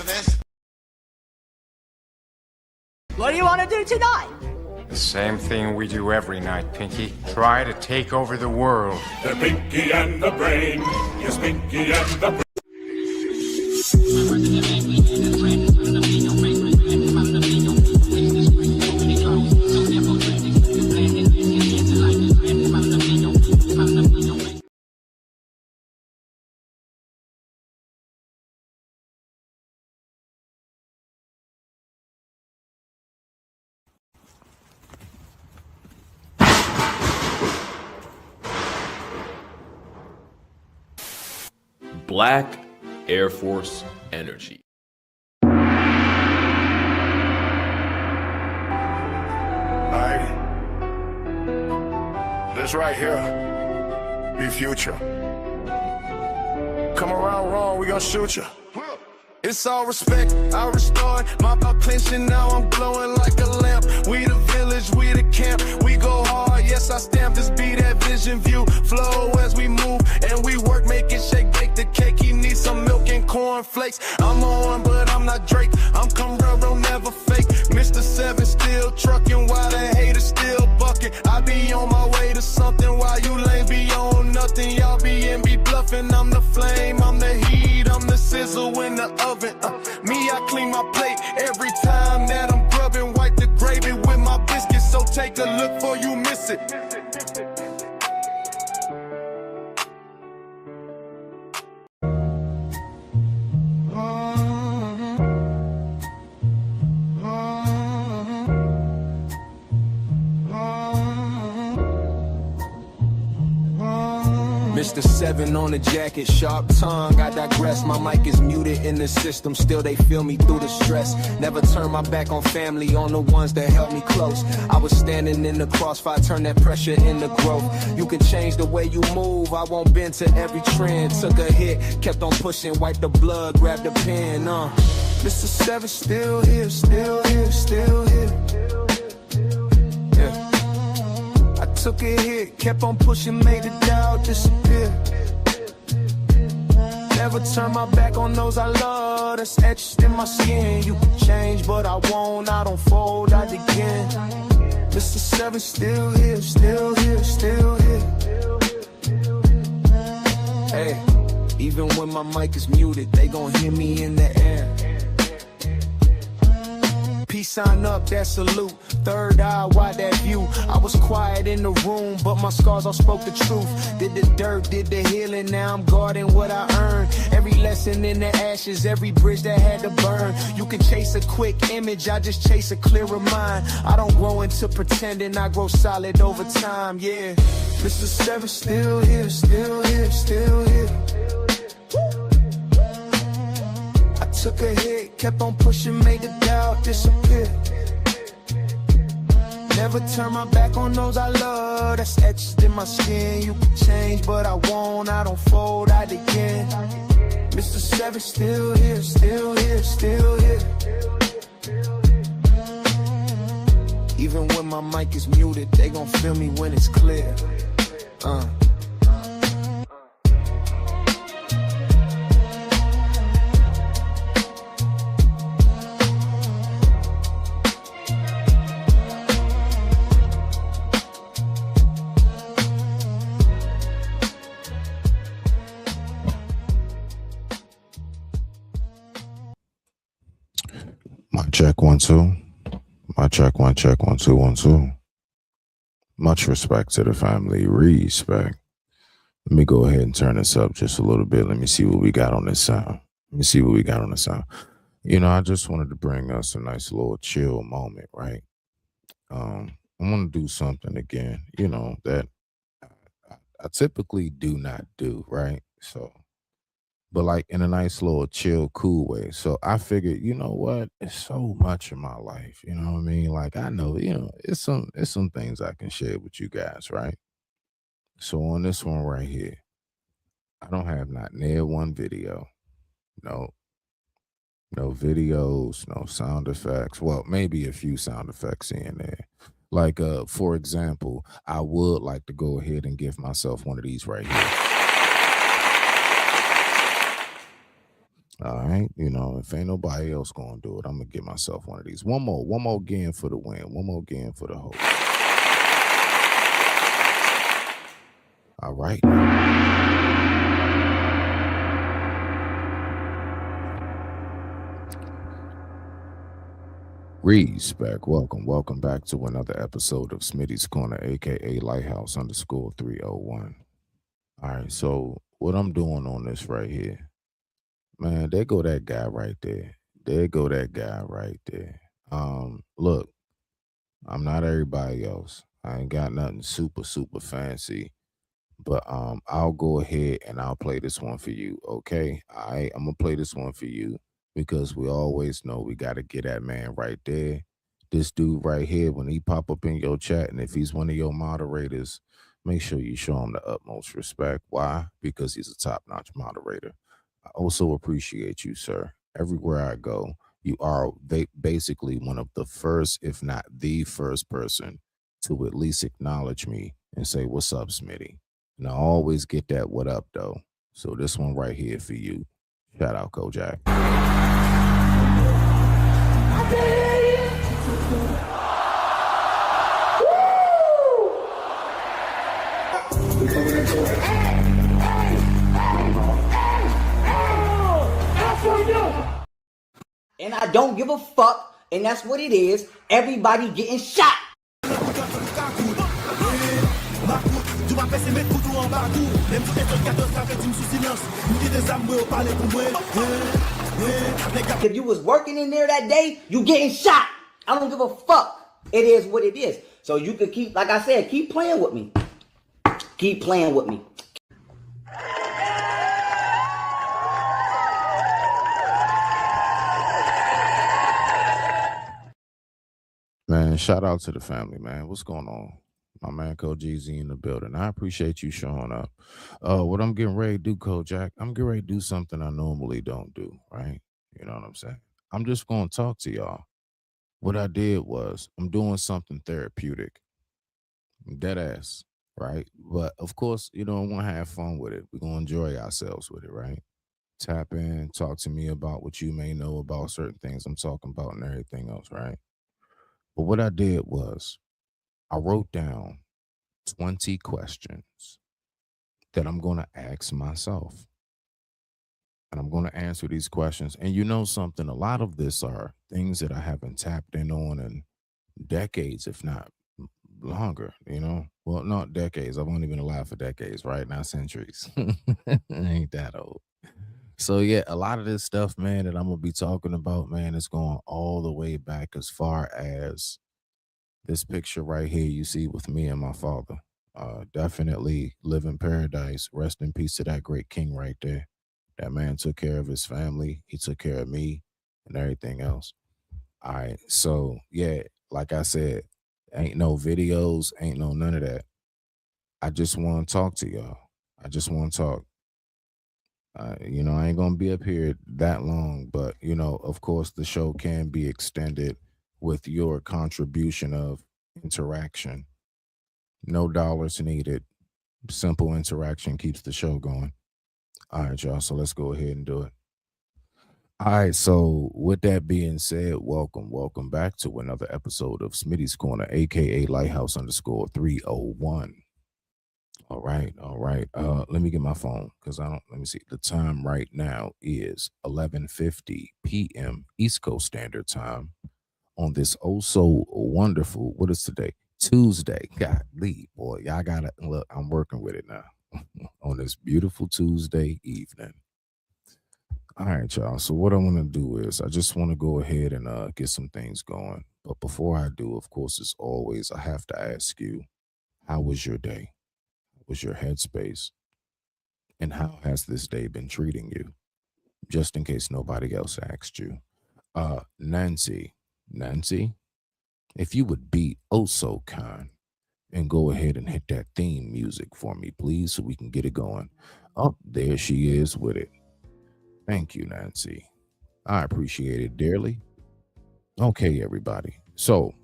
this? What do you want to do tonight? The same thing we do every night, Pinky. Try to take over the world. The Pinky and the Brain. Yes, Pinky and the Brain. Black Air Force Energy. Alright. This right here be future. Come around wrong, we gon' shoot you. It's all respect, I restored my pension, now I'm glowing like a lamp. We the village, we the camp, we go hard, yes I stamp this beat, that vision view, flow as we move, and we work, make it shake, bake the cake, he needs some milk and cornflakes. I'm on, but I'm not Drake, I'm Camaro, never fake, Mr. 7 still trucking, while the haters still bucking, I be on my way to something, while you lame be on nothing, y'all be bluffing, I'm the flame, I'm the heat, I'm the sizzle in the oven. Me, I clean my plate every time that I'm grubbing. Wipe the gravy with my biscuits, so take a look before you miss it. Mr. 7 on the jacket, sharp tongue, I digress. My mic is muted in the system, still they feel me through the stress. Never turn my back on family, on the ones that held me close. I was standing in the crossfire, turn that pressure into growth. You can change the way you move, I won't bend to every trend. Took a hit, kept on pushing, wiped the blood, grabbed the pen. Mr. 7 still here, still here, still here. Yeah. I took a hit, kept on pushing, made the doubt disappear. Never turn my back on those I love, that's etched in my skin. You can change, but I won't, I don't fold, I begin. Mr. 7 still here, still here, still here. Hey, even when my mic is muted, they gon' hear me in the air. Peace sign up, that salute. Third eye, why that view? I was quiet in the room, but my scars all spoke the truth. Did the dirt, did the healing, now I'm guarding what I earned. Every lesson in the ashes, every bridge that had to burn. You can chase a quick image, I just chase a clearer mind. I don't grow into pretending, I grow solid over time, yeah. Mr. 7 still here, still here, still here. Took a hit, kept on pushing, made the doubt disappear. Never turn my back on those I love, that's etched in my skin. You can change, but I won't, I don't fold, I begin. Mr. 7 still here, still here, still here. Even when my mic is muted, they gon' feel me when it's clear. Check 1 2. My check 1 check 1 2 1 2. Much respect to the family. Respect. Let me go ahead and turn this up just a little bit. Let me see what we got on this sound. You know, I just wanted to bring us a nice little chill moment, right? I want to do something again, you know, that I typically do not do, right? So, but like in a nice little chill, cool way. So I figured, you know what? It's so much in my life, you know what I mean? Like I know, you know, it's some things I can share with you guys, right? So on this one right here, I don't have not near one video, no videos, no sound effects. Well, maybe a few sound effects in there. Like, for example, I would like to go ahead and give myself one of these right here. All right, if ain't nobody else gonna do it, I'm gonna get myself one of these. One more again for the win. One more again for the host. All right. Respect. Welcome back to another episode of Smitty's Corner, aka Lighthouse _301. All right, so what I'm doing on this right here, man, there go that guy right there. There go that guy right there. Look, I'm not everybody else. I ain't got nothing super fancy, but I'll go ahead and I'll play this one for you. Okay, I'm gonna play this one for you because we always know we got to get that man right there. This dude right here, when he pop up in your chat, and if he's one of your moderators, make sure you show him the utmost respect. Why? Because he's a top-notch moderator. I also appreciate you, sir. Everywhere I go, you are basically one of the first, if not the first person to at least acknowledge me and say, "What's up, Smitty?" And I always get that "what up" though. So this one right here for you. Shout out Kojak. And I don't give a fuck, and that's what it is. Everybody getting shot. If you was working in there that day, you getting shot. I don't give a fuck. It is what it is. So you can keep, like I said, keep playing with me. Keep playing with me. Man, shout out to the family, man. What's going on? My man Coach Jeezy in the building. I appreciate you showing up. What I'm getting ready to do, Kojak, I'm getting ready to do something I normally don't do, right? You know what I'm saying? I'm just going to talk to y'all. What I did was I'm doing something therapeutic. Dead ass, right? But of course, I want to have fun with it. We're going to enjoy ourselves with it, right? Tap in, talk to me about what you may know about certain things I'm talking about and everything else, right? But what I did was I wrote down 20 questions that I'm going to ask myself. And I'm going to answer these questions. And you know something, a lot of this are things that I haven't tapped in on in decades, if not longer, Well, not decades. I've only been alive for decades, right? Not centuries. Ain't that old. So yeah, a lot of this stuff, man, that I'm going to be talking about, man, is going all the way back as far as this picture right here you see with me and my father. Definitely live in paradise. Rest in peace to that great king right there. That man took care of his family. He took care of me and everything else. All right. So yeah, like I said, ain't no videos, ain't no none of that. I just want to talk to y'all. I just want to talk. I ain't going to be up here that long, but, of course, the show can be extended with your contribution of interaction. No dollars needed. Simple interaction keeps the show going. All right, y'all. So let's go ahead and do it. All right. So with that being said, welcome back to another episode of Smitty's Corner, aka Lighthouse _301. All right. Let me get my phone because let me see. The time right now is 11:50 p.m. East Coast Standard Time on this oh so wonderful, what is today? Tuesday. Golly, boy, y'all gotta look. I'm working with it now on this beautiful Tuesday evening. All right, y'all. So what I want to do is I just want to go ahead and get some things going. But before I do, of course, as always, I have to ask you, how was your day? Was your headspace? And how has this day been treating you? Just in case nobody else asked you. Nancy, if you would be oh so kind and go ahead and hit that theme music for me, please, so we can get it going. Oh, there she is with it. Thank you, Nancy. I appreciate it dearly. Okay, everybody. So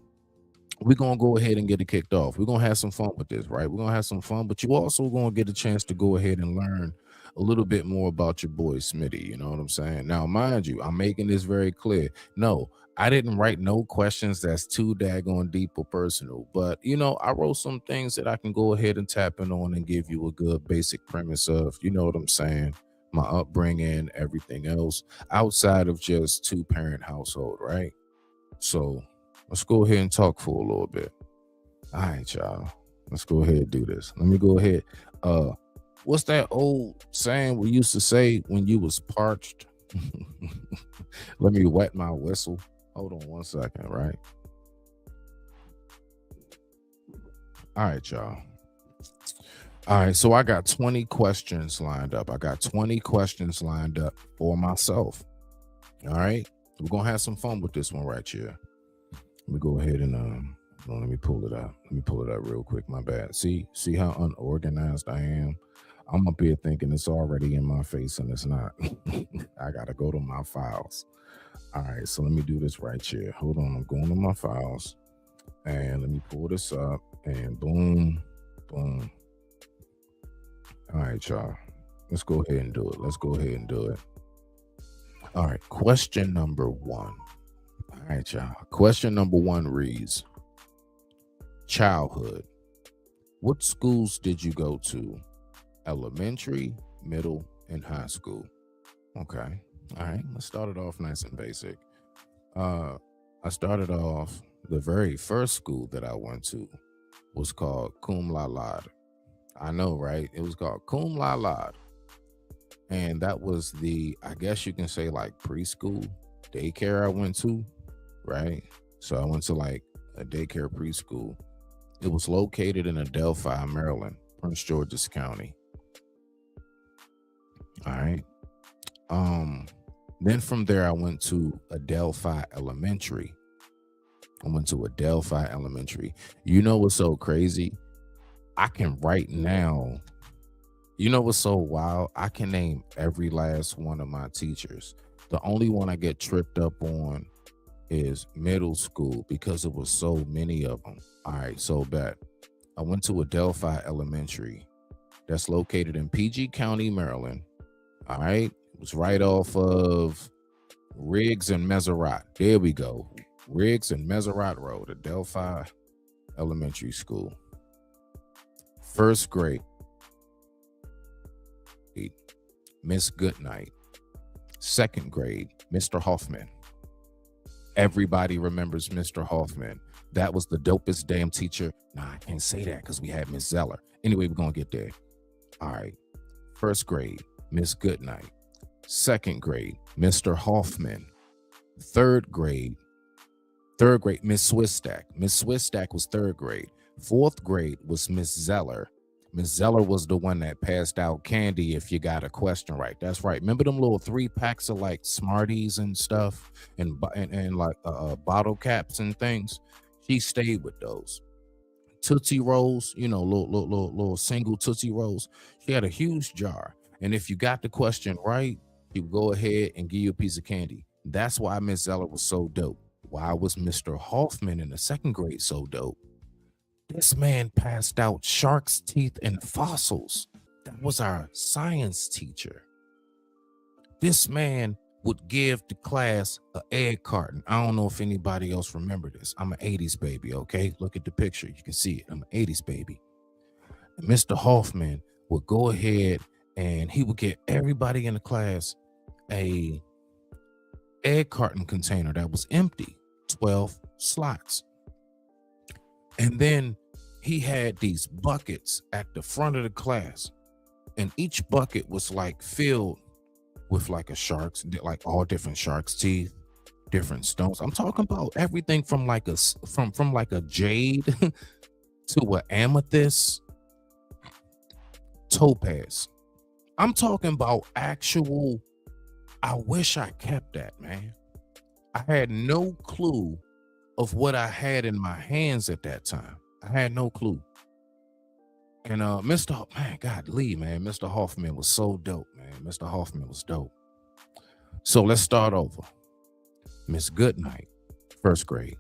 we're going to go ahead and get it kicked off. We're going to have some fun with this, right? We're going to have some fun, but you also going to get a chance to go ahead and learn a little bit more about your boy Smitty. You know what I'm saying? Now, mind you, I'm making this very clear. No, I didn't write no questions that's too daggone deep or personal, but you know, I wrote some things that I can go ahead and tap in on and give you a good basic premise of, you know what I'm saying, my upbringing, everything else outside of just 2-parent household, right? So let's go ahead and talk for a little bit. All right, y'all. Let's go ahead and do this. Let me go ahead. What's that old saying we used to say when you was parched? Let me wet my whistle. Hold on one second, right? All right, y'all. All right, so I got 20 questions lined up. I got 20 questions lined up for myself. All right, we're gonna have some fun with this one right here. Let me go ahead and let me pull it up. Let me pull it up real quick. My bad. See how unorganized I am. I'm up here thinking it's already in my face and it's not. I gotta go to my files. All right, so let me do this right here. Hold on, I'm going to my files and let me pull this up and boom, boom. All right, y'all. Let's go ahead and do it. Let's go ahead and do it. All right, question number 1. All right, y'all. Question number 1 reads, childhood. What schools did you go to? Elementary, middle, and high school. Okay. All right. Let's start it off nice and basic. I started off, the very first school that I went to was called Cum La Laude. I know, right? It was called Cum La Laude. And that was the, I guess you can say, like preschool daycare I went to, right? So I went to like a daycare preschool. It was located in Adelphi, Maryland, Prince George's County. All right. Then from there, I went to Adelphi Elementary. You know what's so crazy? I can right now, you know what's so wild? I can name every last one of my teachers. The only one I get tripped up on is middle school because it was so many of them. All right, so bet. I went to Adelphi Elementary. That's located in PG County, Maryland. All right. It was right off of Riggs and Meserat. There we go. Riggs and Meserat Road, Adelphi Elementary School. First grade, Miss Goodnight. Second grade, Mr. Hoffman. Everybody remembers Mr. Hoffman. That was the dopest damn teacher. Nah, I can't say that because we had Miss Zeller. Anyway, we're going to get there. All right. First grade, Miss Goodnight. Second grade, Mr. Hoffman. Third grade, Miss Swistak. Miss Swistak was third grade. Fourth grade was Miss Zeller. Miss Zeller was the one that passed out candy if you got a question right. That's right. Remember them little 3-packs of like Smarties and stuff and like bottle caps and things? She stayed with those. Tootsie Rolls, you know, little single Tootsie Rolls. She had a huge jar. And if you got the question right, she would go ahead and give you a piece of candy. That's why Miss Zeller was so dope. Why was Mr. Hoffman in the second grade so dope? This man passed out shark's teeth and fossils. That was our science teacher. This man would give the class an egg carton. I don't know if anybody else remember this. I'm an 80s baby, okay? Look at the picture. You can see it. I'm an 80s baby. And Mr. Hoffman would go ahead and he would get everybody in the class a egg carton container that was empty, 12 slots. And then he had these buckets at the front of the class, and each bucket was like filled with like a shark's, like all different shark's teeth, different stones. I'm talking about everything from like a from like a jade to an amethyst, topaz. I'm talking about actual. I wish I kept that, man. I had no clue of what I had in my hands at that time. I had no clue. And Mr. Hoffman was so dope, man. Mr. Hoffman was dope. So let's start over. Miss Goodnight, first grade.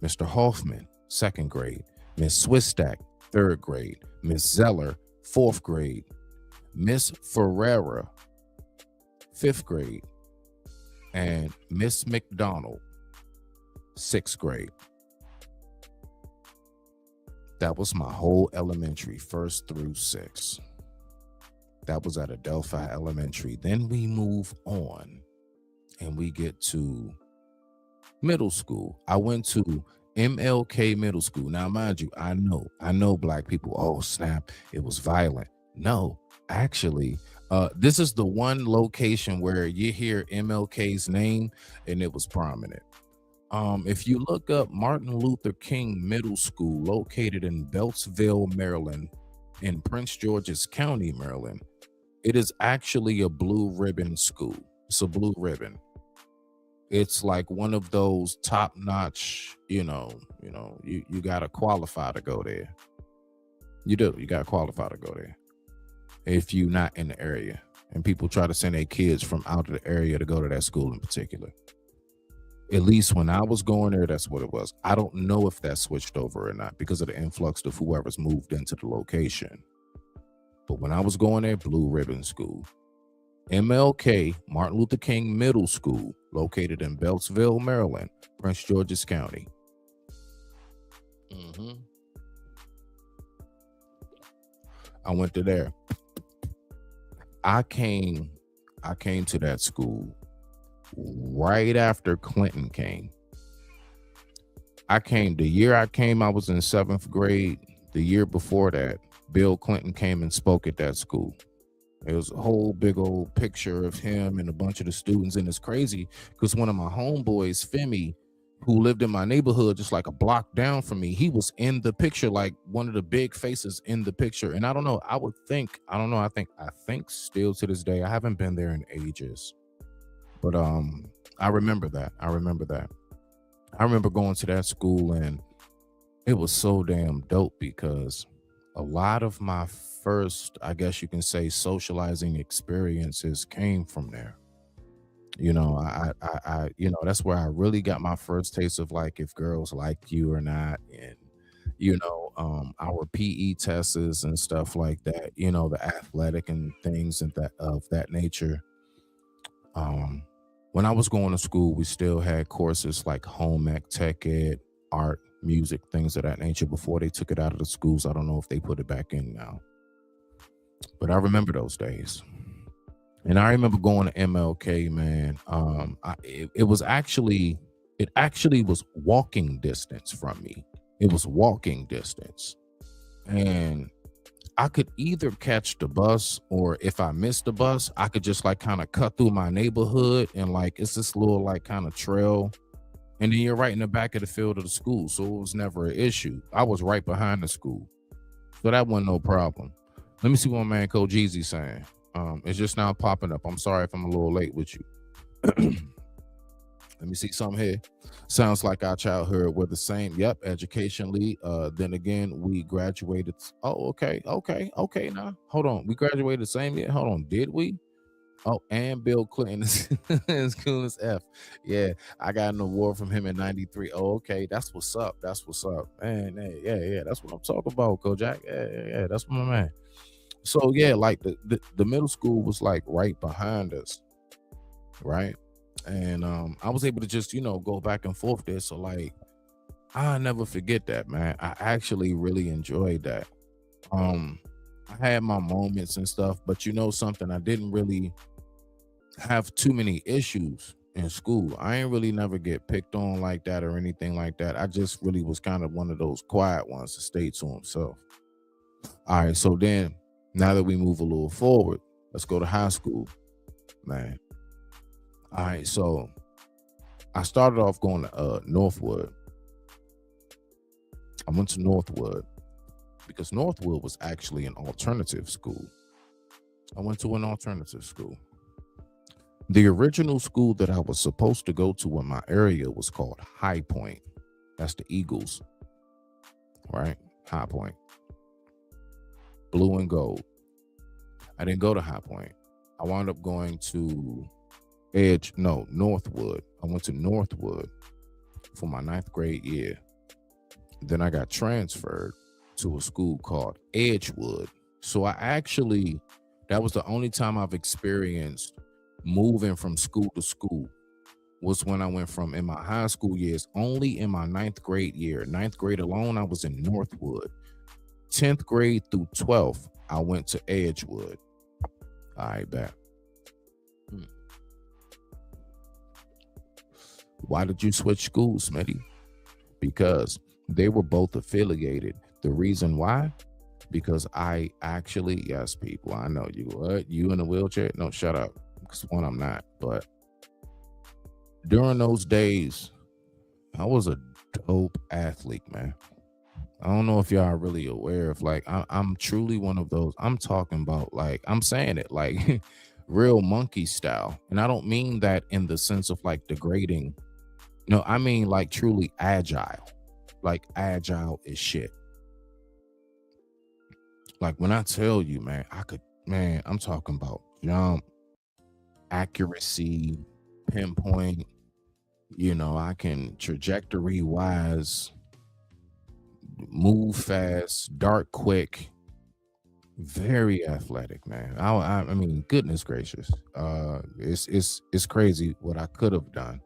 Mr. Hoffman, second grade. Miss Swistak, third grade. Miss Zeller, fourth grade. Miss Ferreira, 5th grade, and Miss McDonald, 6th grade. That was my whole elementary, 1st through 6th. That was at Adelphi Elementary. Then we move on and we get to middle school. I went to MLK Middle School. Now, mind you, I know black people, oh snap, it was violent. No, actually, this is the one location where you hear MLK's name and it was prominent. If you look up Martin Luther King Middle School, located in Beltsville, Maryland, in Prince George's County, Maryland, it is actually a blue ribbon school. It's a blue ribbon. It's like one of those top-notch, you gotta qualify to go there. You gotta qualify to go there if you're not in the area. And people try to send their kids from out of the area to go to that school in particular. At least when I was going there, that's what it was. I don't know if that switched over or not because of the influx of whoever's moved into the location. But when I was going there, blue ribbon school. MLK, Martin Luther King Middle School, located in Beltsville, Maryland, Prince George's County. I went to there. I came to that school right after Clinton came. The year I came, I was in 7th grade. The year before that, Bill Clinton came and spoke at that school. There was a whole big old picture of him and a bunch of the students. And it's crazy because one of my homeboys, Femi, who lived in my neighborhood just like a block down from me, he was in the picture, like one of the big faces in the picture. And I don't know, I think still to this day, I haven't been there in ages. But I remember that. I remember going to that school and it was so damn dope because a lot of my first, I guess you can say, socializing experiences came from there. I that's where I really got my first taste of like if girls like you or not, and our PE tests and stuff like that. The athletic and things and that of that nature. When I was going to school, we still had courses like home ec, tech ed, art, music, things of that nature before they took it out of the schools. I don't know if they put it back in now, but I remember those days. And I remember going to MLK, man. It actually was walking distance from me. It was walking distance. And I could either catch the bus, or if I missed the bus, I could just like kind of cut through my neighborhood and like it's this little like kind of trail. And then you're right in the back of the field of the school. So it was never an issue. I was right behind the school. So that wasn't no problem. Let me see what my man Coach Jeezy's saying. It's just now popping up. I'm sorry if I'm a little late with you. Let me see something here. Sounds like our childhood were the same. Yep, educationally. Then again, we graduated. Oh, okay. Now, hold on. We graduated the same year. Hold on. Did we? Oh, and Bill Clinton is cool as F. Yeah, I got an award from him in '93. Oh, okay. That's what's up. Man, hey, yeah. That's what I'm talking about, Kojak. Yeah. That's my man. So yeah, like the middle school was like right behind us, right? And I was able to just go back and forth there. So like I'll never forget that, man. I actually really enjoyed that. I had my moments and stuff, but something, I didn't really have too many issues in school. I ain't really never get picked on like that or anything like that. I just really was kind of one of those quiet ones that stayed to himself. All right, so then now that we move a little forward, let's go to high school, man. All right, so I started off going to Northwood. I went to Northwood because Northwood was actually an alternative school. I went to an alternative school. The original school that I was supposed to go to in my area was called High Point. That's the Eagles, right? High Point. Blue and gold. I didn't go to High Point. I wound up going to Northwood. I went to Northwood for my 9th grade year. Then I got transferred to a school called Edgewood. So I actually That was the only time I've experienced moving from school to school, was when I went from, in my high school years, only in my 9th grade year. 9th grade alone, I was in Northwood. 10th grade through 12th, I went to Edgewood. All right, bet. Why did you switch schools, Smitty? Because they were both affiliated. The reason why? Because I actually, yes, people, I know you. What? You in a wheelchair? No, shut up. Because one, I'm not. But during those days, I was a dope athlete, man. I don't know if y'all are really aware of, like, I'm truly one of those. I'm talking about, like, I'm saying it like real monkey style. And I don't mean that in the sense of like degrading. No, I mean like truly agile. Like agile as shit. Like when I tell you, man, I'm talking about jump, accuracy, pinpoint, I can trajectory wise, move fast, dart quick, very athletic, man. I mean, goodness gracious. It's crazy what I could have done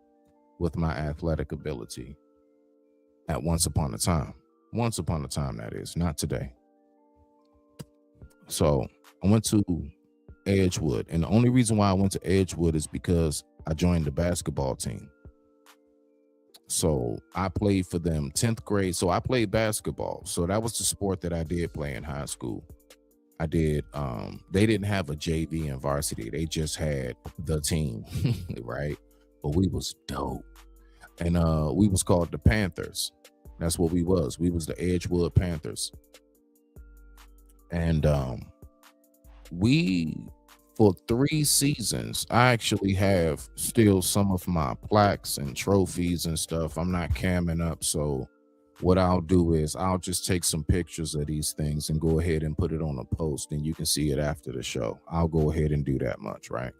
with my athletic ability at once upon a time. Once upon a time, that is, not today. So I went to Edgewood, and the only reason why I went to Edgewood is because I joined the basketball team. So I played for them 10th grade. So I played basketball. So that was the sport that I did play in high school. I did, they didn't have a JV and varsity. They just had the team, right? But we was dope. And we was called the Panthers. That's what we was. We was the Edgewood Panthers. And we, for 3 seasons, I actually have still some of my plaques and trophies and stuff. I'm not camming up. So what I'll do is I'll just take some pictures of these things and go ahead and put it on a post, and you can see it after the show. I'll go ahead and do that much, right?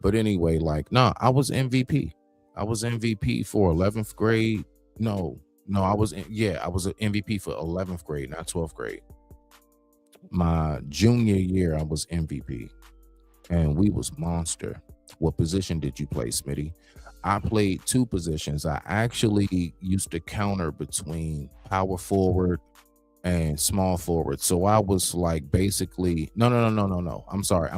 But anyway, I was MVP. I was MVP for 11th grade. No, I was an MVP for 11th grade, not 12th grade. My junior year, I was MVP, and we was monster. What position did you play, Smitty? I played 2 positions. I actually used to counter between power forward and small forward. So I was like basically, no. I'm sorry.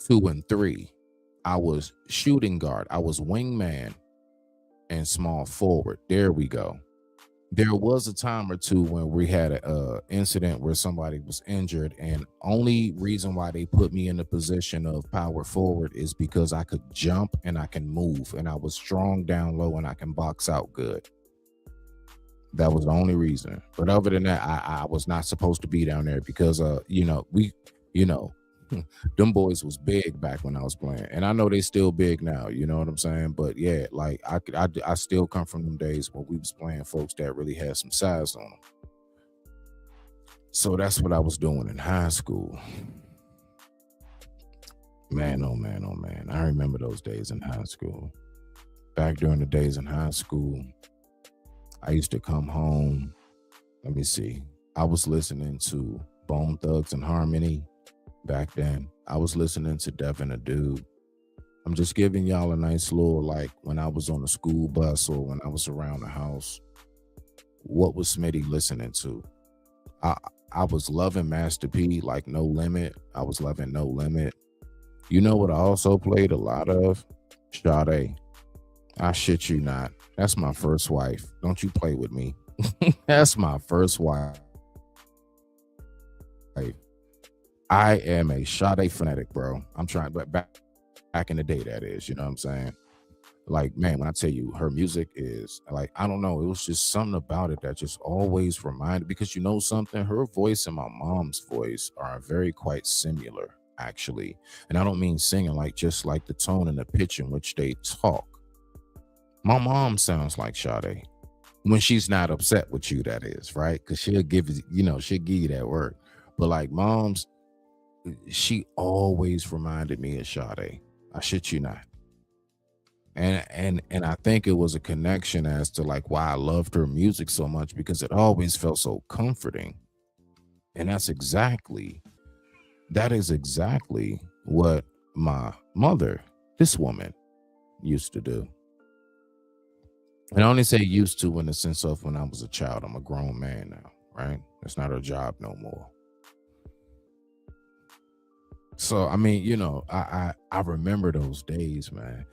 2 and 3. I was shooting guard. I was wingman and small forward. There we go. There was a time or two when we had an incident where somebody was injured, and only reason why they put me in the position of power forward is because I could jump and I can move, and I was strong down low and I can box out good. That was the only reason. But other than that, I was not supposed to be down there because them boys was big back when I was playing, and I know they still big now, you know what I'm saying? But yeah, like I still come from them days when we was playing folks that really had some size on them. So that's what I was doing in high school. Man, oh man, oh man. I remember those days in high school. Back during the days in high school, I used to come home. Let me see. I was listening to Bone Thugs and Harmony. Back then, I was listening to Devin the Dude. I'm just giving y'all a nice little, like, when I was on the school bus or when I was around the house, what was Smitty listening to? I was loving Master P, like No Limit. I was loving No Limit. You know what I also played a lot of? Sade. I shit you not. That's my first wife. Don't you play with me. That's my first wife. I am a Sade fanatic, bro. I'm trying, but back in the day, that is, you know what I'm saying? Like, man, when I tell you her music is like, I don't know, it was just something about it that just always reminded, because you know something, her voice and my mom's voice are very quite similar, actually. And I don't mean singing, like just like the tone and the pitch in which they talk. My mom sounds like Sade when she's not upset with you, that is, right? Because she'll give you that word. But like mom's, she always reminded me of Sade. I shit you not. And I think it was a connection as to like why I loved her music so much, because it always felt so comforting. And that is exactly what my mother, this woman, used to do. And I only say used to in the sense of when I was a child. I'm a grown man now, right? It's not her job no more. So I mean, you know, I remember those days, man.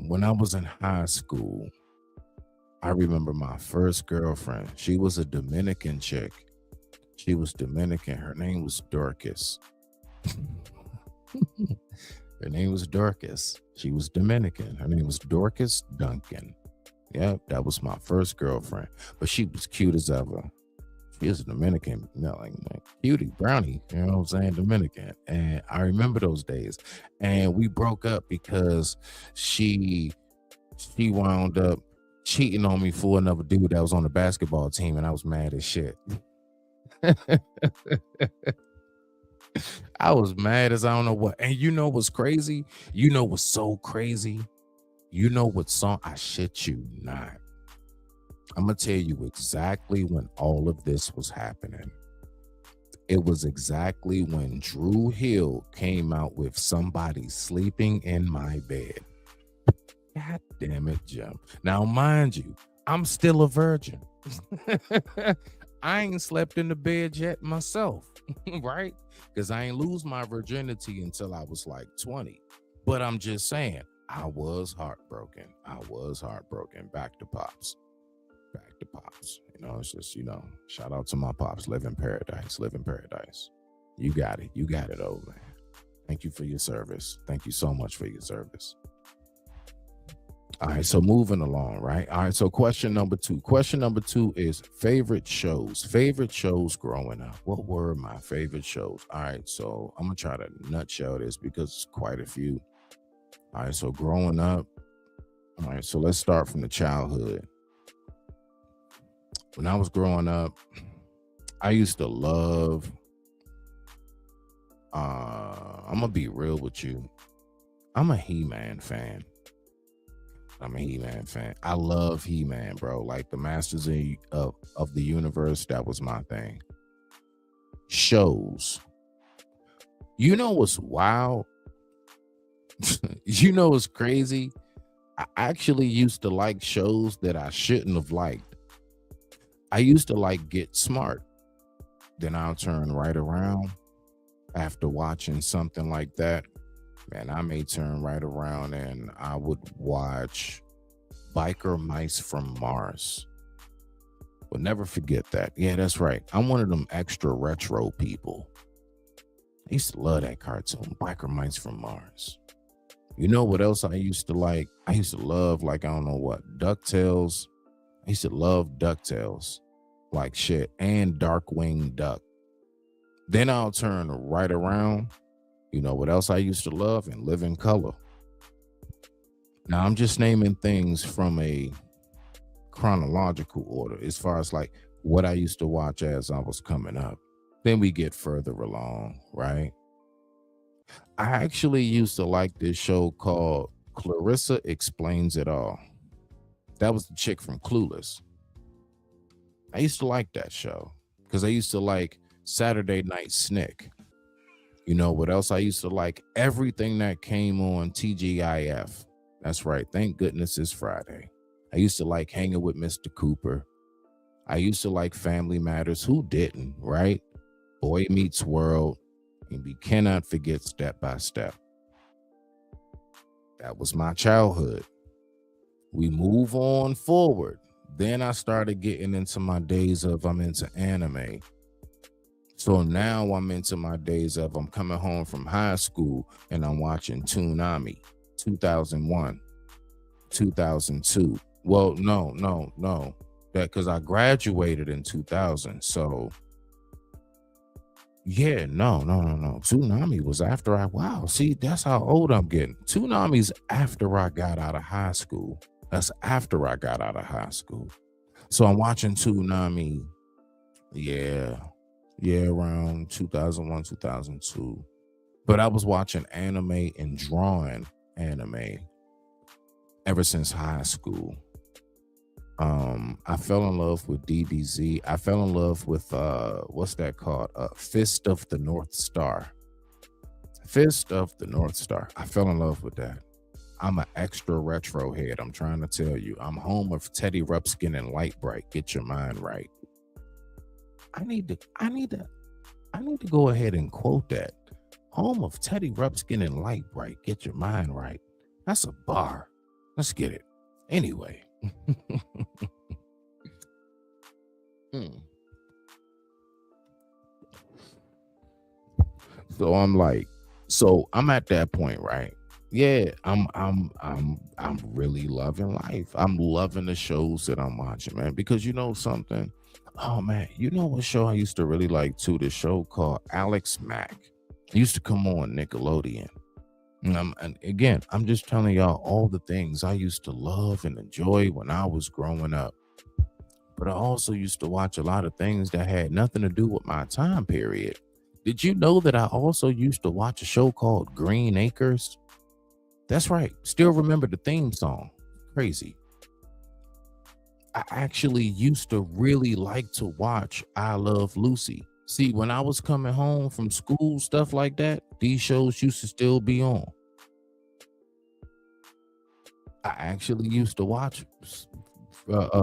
When I was in high school, I remember my first girlfriend. She was a Dominican chick. She was Dominican. Her name was Dorcas. Her name was Dorcas. She was Dominican. Her name was Dorcas Duncan. Yeah, that was my first girlfriend. But she was cute as ever. She was a Dominican, you know, like cutie, brownie, you know what I'm saying? Dominican. And I remember those days. And we broke up because she wound up cheating on me for another dude that was on the basketball team, and I was mad as shit. I was mad as I don't know what. And you know what's crazy? You know what's so crazy? You know what song? I shit you not. I'm going to tell you exactly when all of this was happening. It was exactly when Drew Hill came out with Somebody Sleeping in My Bed. God damn it, Jim. Now, mind you, I'm still a virgin. I ain't slept in the bed yet myself, right? Because I ain't lose my virginity until I was like 20. But I'm just saying, I was heartbroken. Back to Pops. You know, it's just, you know, shout out to my Pops. Live in paradise. You got it, old man. Thank you for your service. Thank you so much for your service. All right, so moving along, right? All right, so question number two. Question number two is favorite shows. Favorite shows growing up. What were my favorite shows? All right, so I'm going to try to nutshell this because it's quite a few. All right, so growing up. All right, so let's start from the childhood. When I was growing up, I used to love, I'm going to be real with you. I'm a He-Man fan. I love He-Man, bro. Like the Masters of the Universe, that was my thing. Shows. You know what's wild? You know what's crazy? I actually used to like shows that I shouldn't have liked. I used to like Get Smart. Then I'll turn right around after watching something like that. Man, I may turn right around and I would watch Biker Mice from Mars. Will never forget that. Yeah, that's right. I'm one of them extra retro people. I used to love that cartoon, Biker Mice from Mars. You know what else I used to like? I used to love, like, I don't know what, DuckTales. I used to love DuckTales like shit, and Darkwing Duck. Then I'll turn right around. You know what else I used to love? And Live in Color. Now I'm just naming things from a chronological order as far as like what I used to watch as I was coming up. Then we get further along, right? I actually used to like this show called Clarissa Explains It All. That was the chick from Clueless. I used to like that show because I used to like Saturday Night Snick. You know what else I used to like? Everything that came on TGIF. That's right. Thank goodness it's Friday. I used to like Hanging with Mr. Cooper. I used to like Family Matters. Who didn't, right? Boy Meets World. And we cannot forget Step by Step. That was my childhood. We move on forward. Then I started getting into my days of I'm into anime. So now I'm into my days of I'm coming home from high school and I'm watching Toonami, 2001, 2002. Well, no. That because I graduated in 2000. So yeah, no. Toonami was after wow, see, that's how old I'm getting. Toonami's after I got out of high school. That's after I got out of high school. So I'm watching Toonami, yeah, around 2001, 2002. But I was watching anime and drawing anime ever since high school. I fell in love with DBZ. I fell in love with what's that called? Fist of the North Star. Fist of the North Star. I fell in love with that. I'm an extra retro head. I'm trying to tell you. I'm home of Teddy Ruxpin and Light Bright. Get your mind right. I need to go ahead and quote that. Home of Teddy Ruxpin and Light Bright. Get your mind right. That's a bar. Let's get it. Anyway. So I'm at that point, right? Yeah, I'm really loving life. I'm loving the shows that I'm watching, man. Because you know something? Oh man, you know what show I used to really like too? The show called Alex Mack. It used to come on Nickelodeon. And again, I'm just telling y'all all the things I used to love and enjoy when I was growing up. But I also used to watch a lot of things that had nothing to do with my time period. Did you know that I also used to watch a show called Green Acres? That's right. Still remember the theme song. Crazy. I actually used to really like to watch I Love Lucy. See, when I was coming home from school, stuff like that, these shows used to still be on. I actually used to watch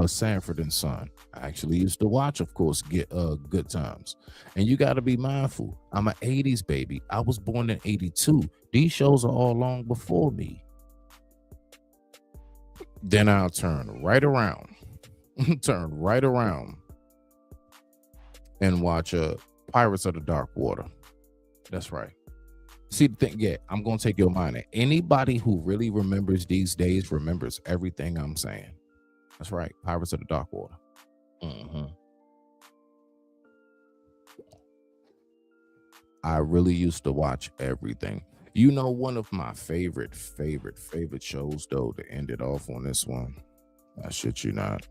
Sanford and Son. I actually used to watch, of course, get Good Times. And you got to be mindful. I'm an 80s baby. I was born in 82. These shows are all long before me. Then I'll turn right around and watch Pirates of the Dark Water. That's right. See the thing, yeah, I'm gonna take your mind. Anybody who really remembers these days remembers everything I'm saying. That's right, Pirates of the Dark Water. I really used to watch everything. You know, one of my favorite shows, though, to end it off on this one. I shit you not.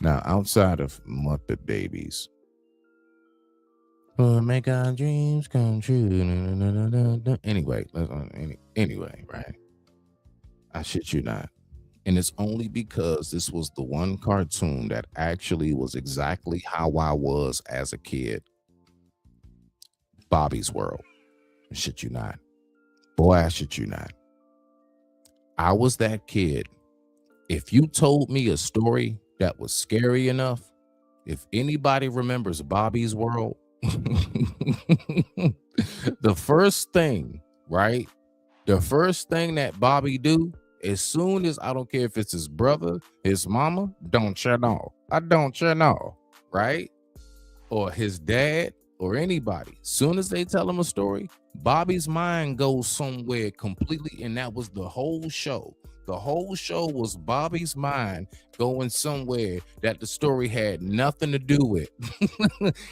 Now, outside of Muppet Babies, make our dreams come true. Anyway, right? I shit you not. And it's only because this was the one cartoon that actually was exactly how I was as a kid. Bobby's World. I shit you not. Boy, I shit you not. I was that kid. If you told me a story that was scary enough, if anybody remembers Bobby's World, the first thing, right? The first thing that Bobby do, as soon as, I don't care if it's his brother, his mama, don't you know? I don't you know, right? Or his dad or anybody. Soon as they tell him a story, Bobby's mind goes somewhere completely, and that was the whole show. The whole show was Bobby's mind going somewhere that the story had nothing to do with.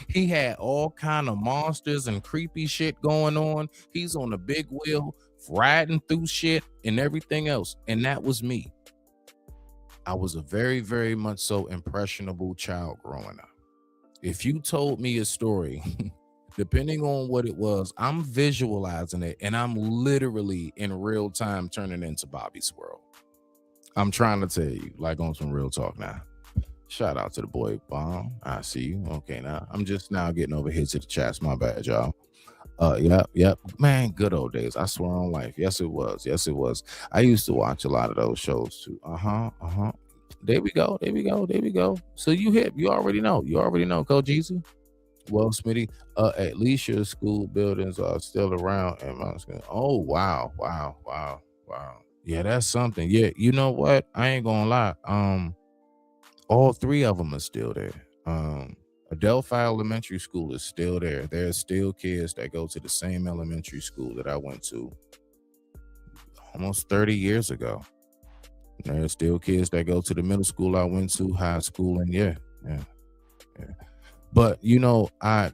He had all kind of monsters and creepy shit going on. He's on a big wheel, riding through shit and everything else. And that was me. I was a very, very much so impressionable child growing up. If you told me a story, depending on what it was, I'm visualizing it and I'm literally in real time turning into Bobby's World. I'm trying to tell you, like on some real talk now. Shout out to the boy Bomb. I see you. Okay, now I'm just now getting over here to the chats. My bad, y'all. Yep. Man, good old days. I swear on life. Yes, it was. I used to watch a lot of those shows too. There we go. So you hip. You already know, Coach Jeezy. Well, Smitty, at least your school buildings are still around. And oh, wow. Yeah, that's something. Yeah, you know what? I ain't gonna lie. All three of them are still there. Adelphi Elementary School is still there. There's still kids that go to the same elementary school that I went to almost 30 years ago. There's still kids that go to the middle school I went to, high school, and yeah. But you know, I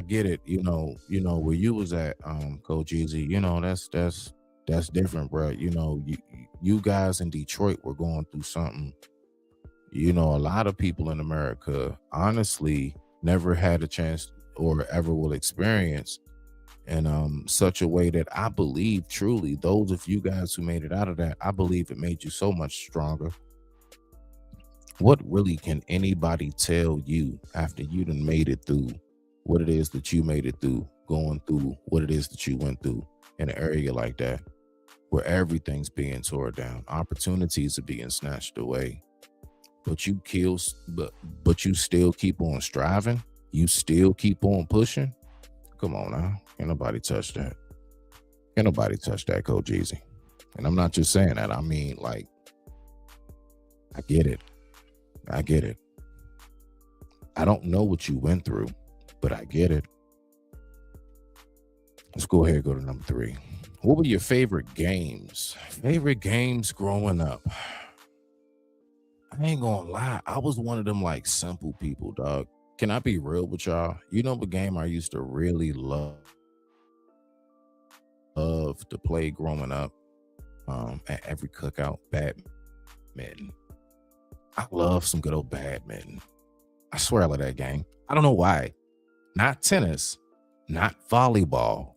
get it. You know where you was at, Coach Easy. You know that's different, bro. You know, you guys in Detroit were going through something. You know, a lot of people in America honestly never had a chance or ever will experience in such a way that I believe truly those of you guys who made it out of that, I believe it made you so much stronger. What really can anybody tell you after you done made it through what it is that you made it through, going through what it is that you went through in an area like that, where everything's being torn down, opportunities are being snatched away, but you you still keep on striving, you still keep on pushing. Come on now, can't nobody touch that. Can't nobody touch that, Coach Easy. And I'm not just saying that. I mean, like, I get it. I get it. I don't know what you went through, but I get it. Let's go ahead and go to number 3. What were your favorite games? Favorite games growing up? I ain't gonna lie. I was one of them like simple people, dog. Can I be real with y'all? You know what game I used to really love to play growing up? At every cookout, badminton. I love some good old badminton. I swear I love that game. I don't know why. Not tennis, not volleyball,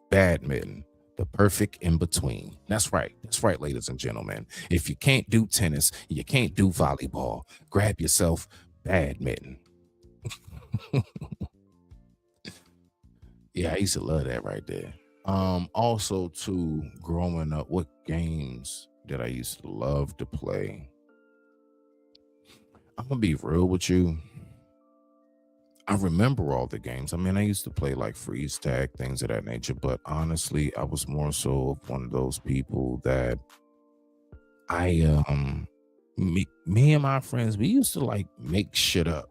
badminton. The perfect in between. That's right. That's right, ladies and gentlemen. If you can't do tennis, you can't do volleyball. Grab yourself badminton. Yeah, I used to love that right there. Also too, growing up, what games did I used to love to play? I'm gonna be real with you. I remember all the games. I mean, I used to play like freeze tag, things of that nature, but honestly, I was more so of one of those people that me and my friends, we used to like make shit up.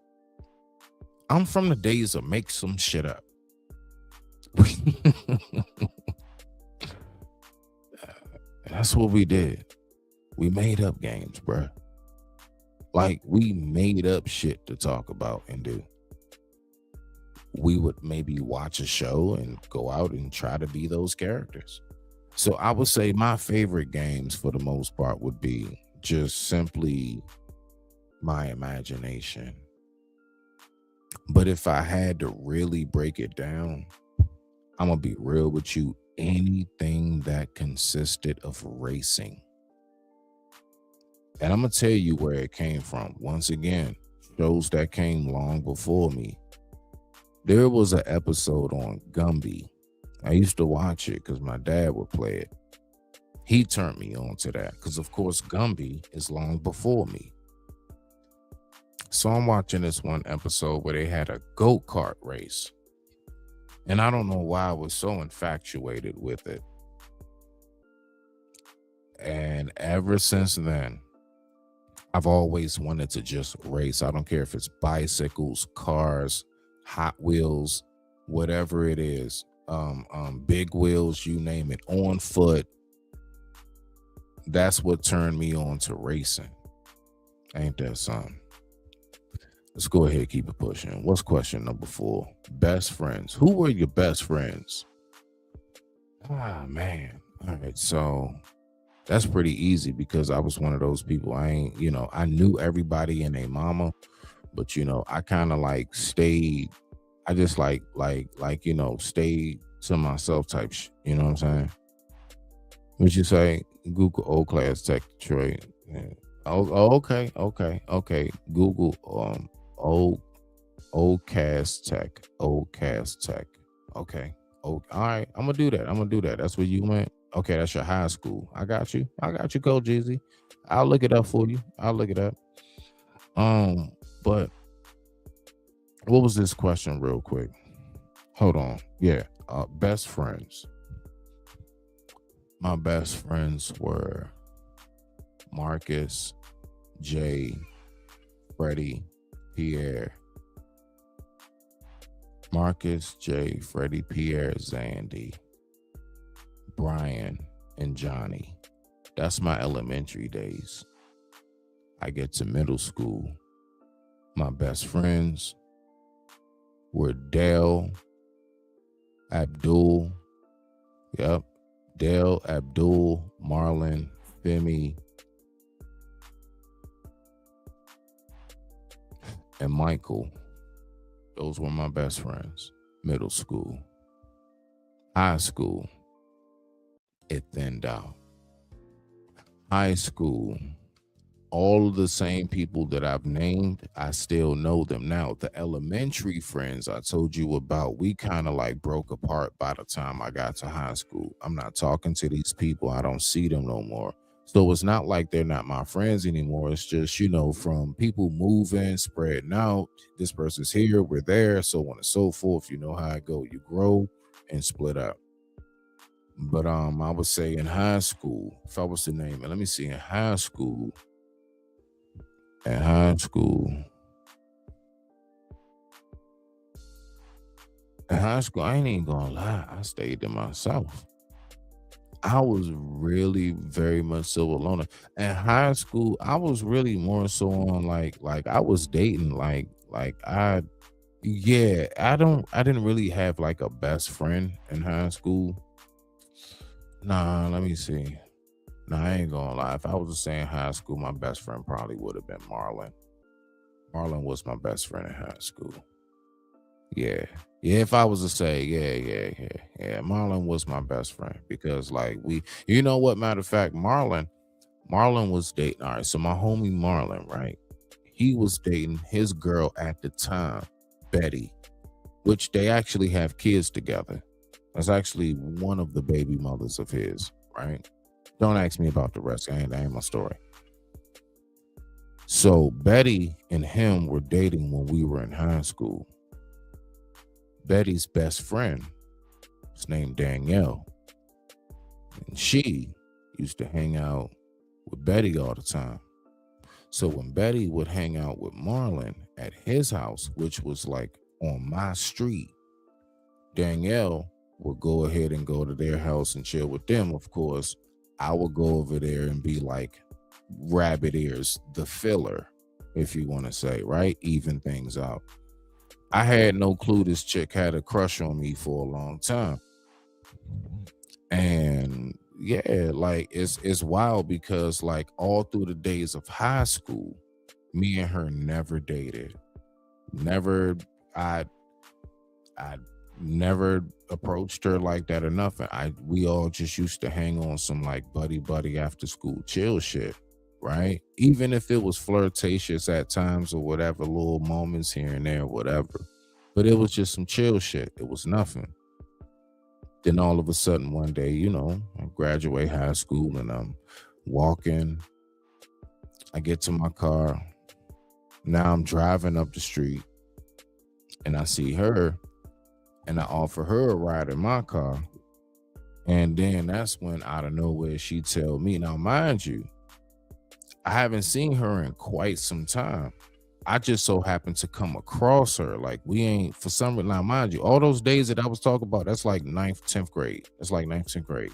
I'm from the days of make some shit up. That's what we did. We made up games, bruh. Like, we made up shit to talk about and do. We would maybe watch a show and go out and try to be those characters. So I would say my favorite games for the most part would be just simply my imagination. But if I had to really break it down, I'm gonna be real with you. Anything that consisted of racing. And I'm gonna tell you where it came from. Once again, shows that came long before me. There was an episode on Gumby. I used to watch it because my dad would play it. He turned me on to that because, of course, Gumby is long before me. So I'm watching this one episode where they had a go-kart race. And I don't know why I was so infatuated with it. And ever since then, I've always wanted to just race. I don't care if it's bicycles, cars, Hot Wheels, whatever it is, big wheels, you name it, on foot. That's what turned me on to racing. Ain't that something? Let's go ahead and keep it pushing. What's question number 4? Best friends. Who were your best friends? Ah, man. All right, so that's pretty easy because I was one of those people. I knew everybody and their mama, but I kind of like stayed. I just like stayed to myself type. You know what I'm saying? What you say? Google old class tech Detroit. Yeah. Oh, okay. Google old cast tech. Okay. Oh, all right. I'm gonna do that. That's where you went. Okay, that's your high school. I got you, Coach Jeezy. I'll look it up for you. But what was this question real quick? Hold on. Yeah. Best friends. My best friends were Marcus, Jay, Freddie, Pierre. Marcus, Jay, Freddie, Pierre, Zandy, Brian, and Johnny. That's my elementary days. I get to middle school. My best friends were Dale, Abdul, Dale, Abdul, Marlon, Femi, and Michael. Those were my best friends. Middle school. High school, it thinned out. High school, all of the same people that I've named, I still know them. Now, the elementary friends I told you about, we kind of like broke apart by the time I got to high school. I'm not talking to these people. I don't see them no more. So it's not like they're not my friends anymore. It's just, from people moving, spreading out. This person's here, we're there, so on and so forth. You know how it go. You grow and split up. But I would say in high school, if I was to name it, let me see, in high school, I ain't even gonna lie, I stayed to myself. I was really very much so alone. In high school, I was really more so on like I was dating, I didn't really have like a best friend in high school. Nah, let me see. Nah, I ain't gonna lie. If I was to say in high school, my best friend probably would have been Marlon. Marlon was my best friend in high school. Yeah. Yeah, if I was to say, yeah. Marlon was my best friend because you know what, matter of fact, Marlon was dating. All right, so my homie Marlon, right? He was dating his girl at the time, Betty, which they actually have kids together. That's actually one of the baby mothers of his, right? Don't ask me about the rest. That ain't my story. So Betty and him were dating when we were in high school. Betty's best friend was named Danielle. And she used to hang out with Betty all the time. So when Betty would hang out with Marlon at his house, which was like on my street, Danielle would go ahead and go to their house and chill with them. Of course, I would go over there and be like Rabbit Ears, the filler, if you want to say, right? Even things out. I had no clue this chick had a crush on me for a long time. And yeah, it's wild because all through the days of high school, me and her never dated. I never approached her like that or nothing. We all just used to hang on some buddy after school chill shit, right? Even if it was flirtatious at times or whatever, little moments here and there, whatever. But it was just some chill shit. It was nothing. Then all of a sudden one day, I graduate high school and I'm walking. I get to my car. Now I'm driving up the street and I see her and I offer her a ride in my car. And then that's when out of nowhere she tell me, now mind you, I haven't seen her in quite some time. I just so happened to come across her. We ain't, for some reason, now mind you, all those days that I was talking about, that's like 9th, 10th grade. That's like 9th, 10th grade.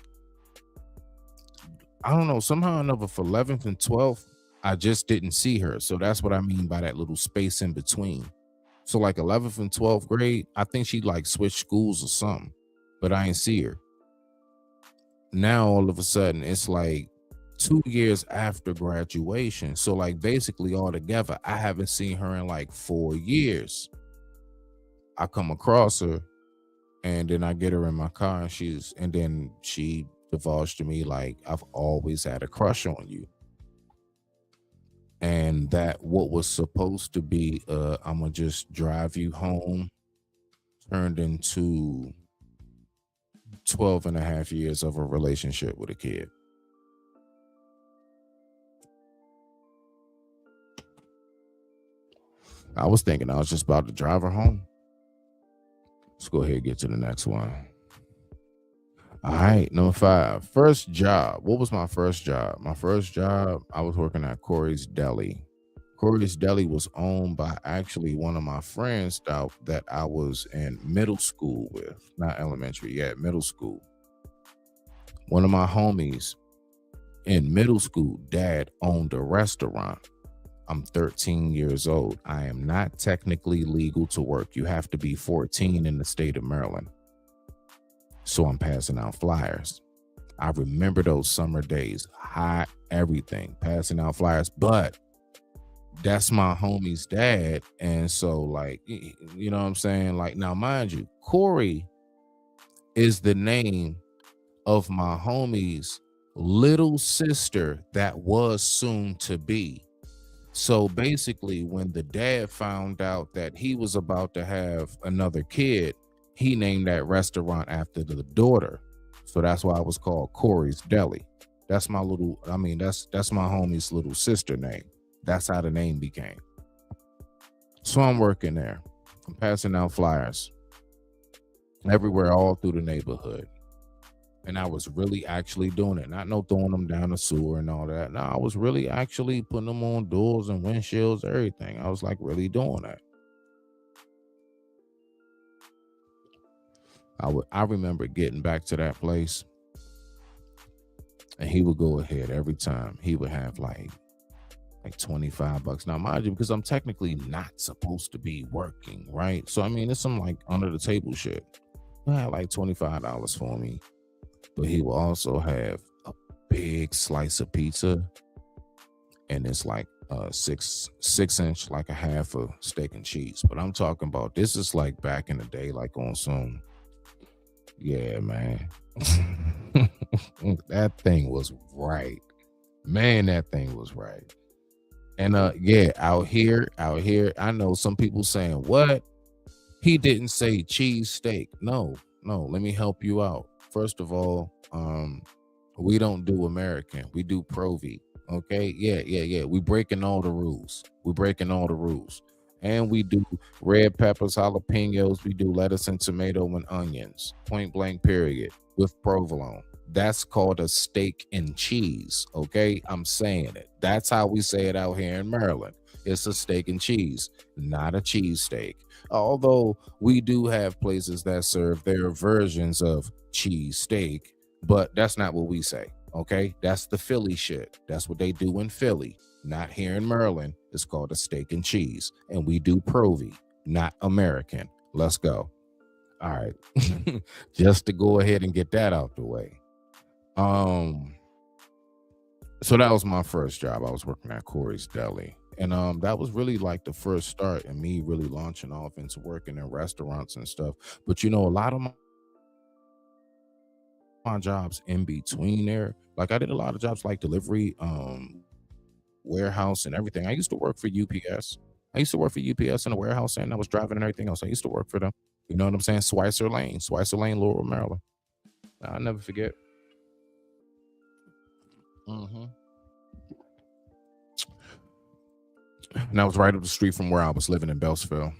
I don't know, somehow or another for 11th and 12th, I just didn't see her. So that's what I mean by that little space in between. So 11th and 12th grade, I think she switched schools or something, but I ain't see her. Now all of a sudden it's 2 years after graduation. So basically all together, I haven't seen her in 4 years. I come across her and then I get her in my car and then she divulged to me I've always had a crush on you. And that what was supposed to be I'm gonna just drive you home turned into 12 and a half years of a relationship with a kid. I was thinking I was just about to drive her home. Let's go ahead and get to the next one. All right, number 5. First job. What was my first job? My first job, I was working at Corey's Deli. Corey's Deli was owned by actually one of my friends that I was in middle school with. Not elementary yet, middle school. One of my homies in middle school, dad owned a restaurant. I'm 13 years old. I am not technically legal to work. You have to be 14 in the state of Maryland. So I'm passing out flyers. I remember those summer days, hot, everything, passing out flyers. But that's my homie's dad. And so you know what I'm saying? Now, mind you, Corey is the name of my homie's little sister that was soon to be. So basically, when the dad found out that he was about to have another kid, he named that restaurant after the daughter. So that's why it was called Corey's Deli. That's my that's my homie's little sister name. That's how the name became. So I'm working there. I'm passing out flyers everywhere, all through the neighborhood. And I was really actually doing it. Not no throwing them down the sewer and all that. No, I was really actually putting them on doors and windshields, everything. I was like really doing that. I remember getting back to that place, and he would go ahead every time. He would have like $25. Now, mind you, because I'm technically not supposed to be working, right? So I mean, it's some like under the table shit. He had like $25 for me. But he will also have a big slice of pizza, and it's like 6-inch, like a half of steak and cheese. But I'm talking about, this is like back in the day, like on some, yeah, man. That thing was right. Man, that thing was right. And yeah, out here, I know some people saying, what? He didn't say cheese steak. No, let me help you out. First of all, we don't do American. We do Provi. Okay? Yeah. We breaking all the rules. And we do red peppers, jalapenos. We do lettuce and tomato and onions. Point blank, period. With provolone. That's called a steak and cheese. Okay? I'm saying it. That's how we say it out here in Maryland. It's a steak and cheese, not a cheese steak. Although we do have places that serve their versions of cheese steak, but that's not what we say. Okay, that's the Philly shit. That's what they do in Philly, not here in Maryland. It's called a steak and cheese, and we do Provi, not American. Let's go. All right, just to go ahead and get that out the way. So that was my first job. I was working at Corey's Deli. And that was really like the first start in me really launching off into working in restaurants and stuff. But you know, a lot of my jobs in between there, like I did a lot of jobs like delivery, warehouse and everything. I used to work for UPS. I used to work for UPS in a warehouse, and I was driving and everything else. I used to work for them. You know what I'm saying? Swicer Lane, Laurel, Maryland. I'll never forget. And that was right up the street from where I was living in Beltsville.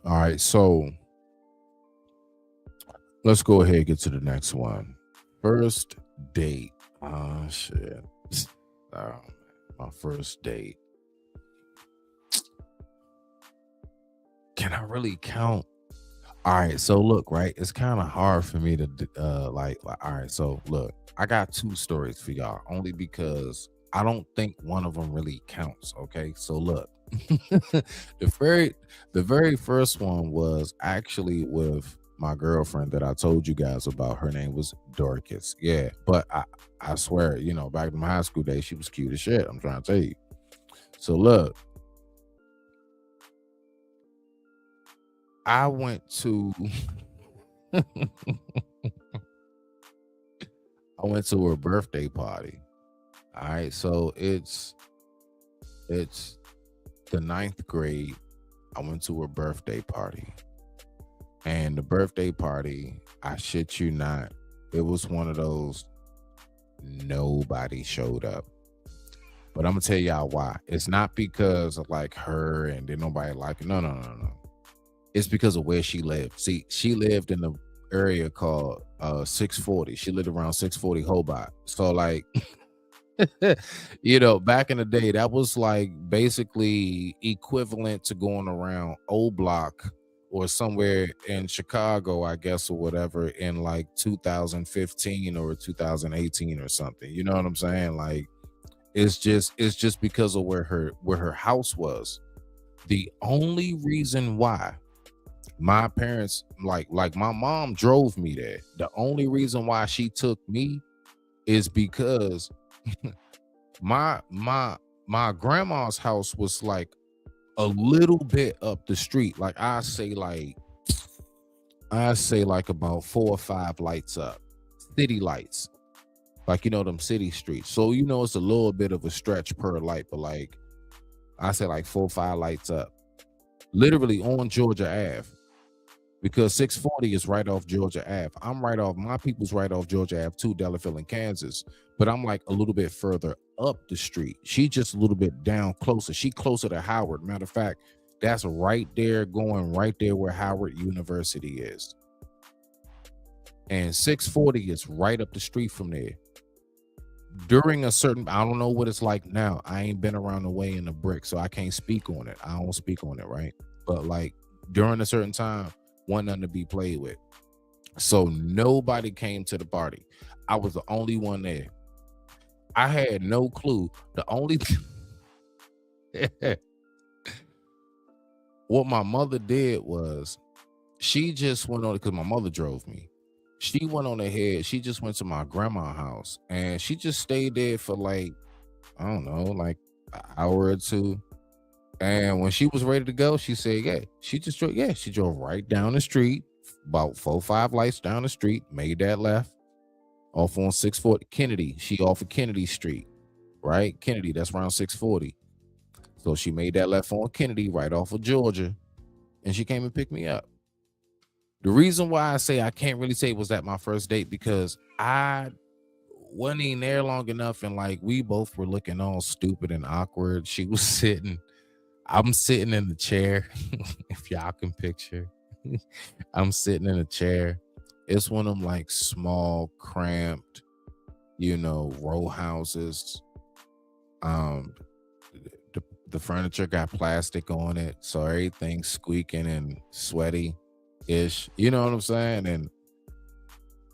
All right, so let's go ahead and get to the next one. First date. Oh, shit. My first date. Can I really count? All right, so look, right? It's kind of hard for me to all right, so look, I got two stories for y'all, only because I don't think one of them really counts. Okay, so look, the very first one was actually with my girlfriend that I told you guys about. Her name was Dorcas. Yeah, but I swear, you know, back in my high school days, she was cute as shit. I'm trying to tell you. So look, I went to her birthday party. All right, so it's the ninth grade. I went to her birthday party, and the birthday party, I shit you not, it was one of those nobody showed up. But I'm gonna tell y'all why. It's not because of like her and then nobody like it. No. It's because of where she lived. See, she lived in the area called 640. She lived around 640 Hobart. So like, you know, back in the day, that was like basically equivalent to going around Old Block or somewhere in Chicago, I guess, or whatever, in like 2015 or 2018 or something. You know what I'm saying? Like, it's just because of where her house was. The only reason why my parents, like my mom drove me there. The only reason why she took me is because my grandma's house was like a little bit up the street. Like I say like about 4 or 5 lights up, city lights, like, you know, them city streets. So, you know, it's a little bit of a stretch per light, but like I say like 4 or 5 lights up, literally on Georgia Ave, because 640 is right off Georgia Ave. I'm right off, my people's right off Georgia Ave too, Delafield in Kansas, but I'm like a little bit further up the street. She just a little bit down closer. She closer to Howard. Matter of fact, that's right there, going right there where Howard University is. And 640 is right up the street from there. During a certain, I don't know what it's like now. I ain't been around the way in the brick, so I can't speak on it. I don't speak on it, right? But like during a certain time, wasn't nothing to be played with. So nobody came to the party. I was the only one there. I had no clue. The only what my mother did was she just went on, because my mother drove me. She went on ahead. She just went to my grandma's house and she just stayed there for like, I don't know, like an hour or two. And when she was ready to go, she said, yeah, she drove right down the street, about 4 or 5 lights down the street, made that left off on 640 Kennedy. She off of Kennedy Street, right? Kennedy, that's around 640. So she made that left on Kennedy, right off of Georgia, and she came and picked me up. The reason why I say I can't really say was that my first date, because I wasn't even there long enough, and like we both were looking all stupid and awkward. She was sitting, I'm sitting in the chair. If y'all can picture, I'm sitting in a chair. It's one of them like small, cramped, row houses. The furniture got plastic on it, so everything's squeaking and sweaty ish. You know what I'm saying? And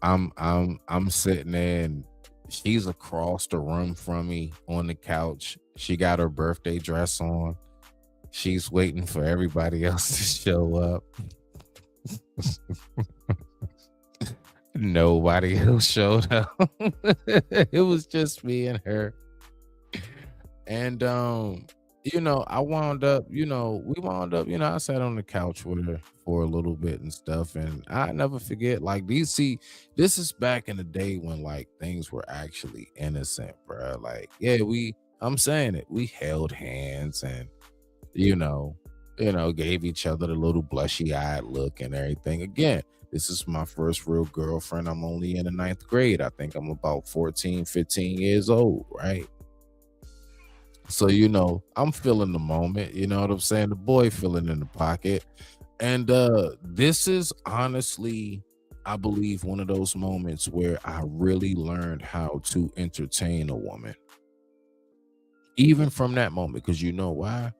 I'm sitting there and she's across the room from me on the couch. She got her birthday dress on. She's waiting for everybody else to show up. Nobody else showed up. It was just me and her. And I wound up, I sat on the couch with her for a little bit and stuff. And I never forget, like, this is back in the day when like things were actually innocent, bro. Like, yeah, I'm saying it. We held hands and, gave each other the little blushy-eyed look and everything. Again, this is my first real girlfriend. I'm only in the 9th grade. I think I'm about 14, 15 years old, right? So, I'm feeling the moment, you know what I'm saying? The boy feeling in the pocket. And this is honestly, I believe, one of those moments where I really learned how to entertain a woman. Even from that moment, because you know why?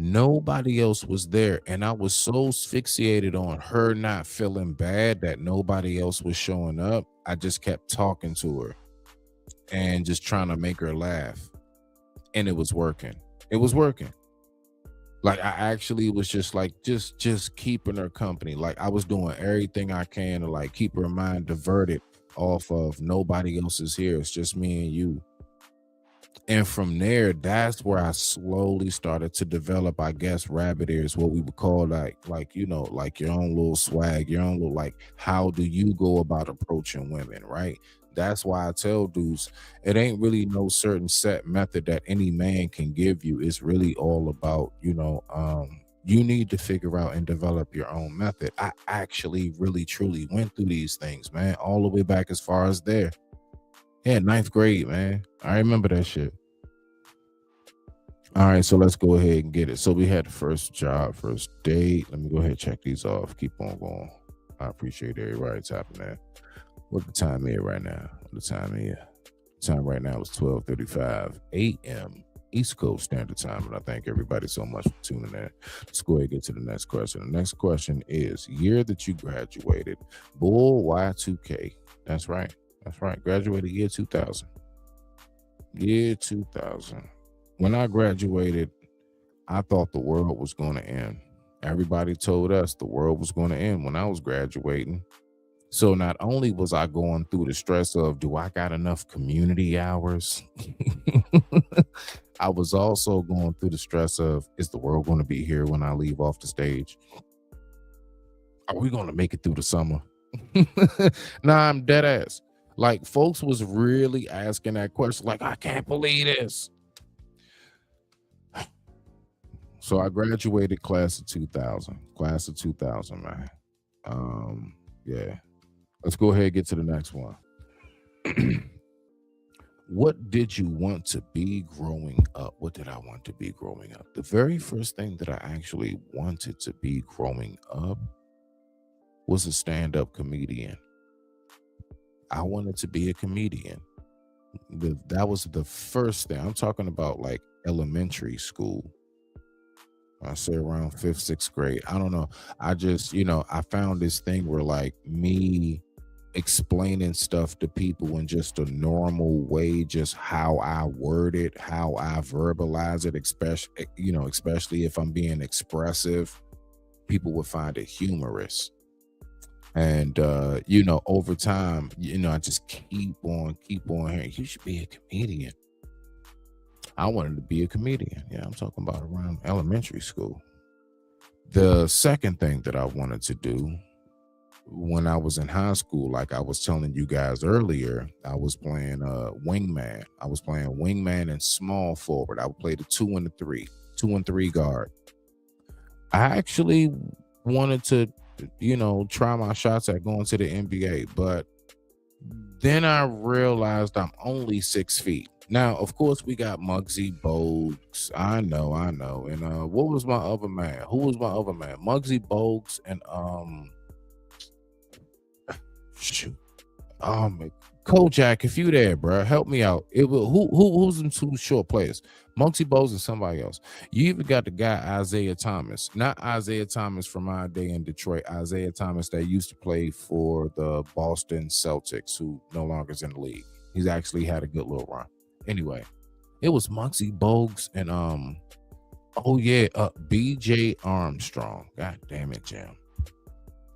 Nobody else was there. And I was so asphyxiated on her not feeling bad that nobody else was showing up. I just kept talking to her and just trying to make her laugh. And it was working. It was working. Like, I actually was just like, just keeping her company. Like, I was doing everything I can to like keep her mind diverted off of nobody else is here. It's just me and you. And from there, that's where I slowly started to develop, I guess, rabbit ears, what we would call like your own little swag, your own little, like, how do you go about approaching women, right? That's why I tell dudes, it ain't really no certain set method that any man can give you. It's really all about, you need to figure out and develop your own method. I actually really, truly went through these things, man, all the way back as far as there. Yeah, 9th grade, man. I remember that shit. All right, so let's go ahead and get it. So we had the first job, first date. Let me go ahead and check these off. Keep on going. I appreciate everybody tapping that. What the time is right now? The time right now is 12:35 a.m. East Coast Standard Time. And I thank everybody so much for tuning in. Let's go ahead and get to the next question. The next question is, year that you graduated. Bull Y2K. That's right. Graduated year 2000. Year 2000. When I graduated, I thought the world was going to end. Everybody told us the world was going to end when I was graduating. So not only was I going through the stress of, do I got enough community hours? I was also going through the stress of, is the world going to be here when I leave off the stage? Are we going to make it through the summer? Nah, I'm dead ass. Like, folks was really asking that question. Like, I can't believe this. So I graduated class of 2000. Class of 2000, man. Yeah. Let's go ahead and get to the next one. What did you want to be growing up? What did I want to be growing up? The very first thing that I actually wanted to be growing up was a stand-up comedian. I wanted to be a comedian. That was the first thing. I'm talking about like elementary school. I say around 5th, 6th grade. I don't know. I just, I found this thing where like me explaining stuff to people in just a normal way, just how I word it, how I verbalize it, especially if I'm being expressive, people would find it humorous. And over time, I just keep on hearing, you should be a comedian. I wanted to be a comedian. Yeah, I'm talking about around elementary school. The second thing that I wanted to do when I was in high school, like I was telling you guys earlier, I was playing wingman. I was playing wingman and small forward. I would play the 2 and the 3 guard. I actually wanted to, try my shots at going to the NBA, but then I realized I'm only 6 feet. Now, of course, we got Muggsy Bogues. I know. And what was my other man? Who was my other man? Muggsy Bogues and shoot. Kojak, if you there, bro, help me out. Who's them 2 short players? Muggsy Bogues and somebody else. You even got the guy Isaiah Thomas, not Isaiah Thomas from our day in Detroit. Isaiah Thomas that used to play for the Boston Celtics, who no longer is in the league. He's actually had a good little run. Anyway, it was Muggsy Bogues and BJ Armstrong. God damn it, Jam.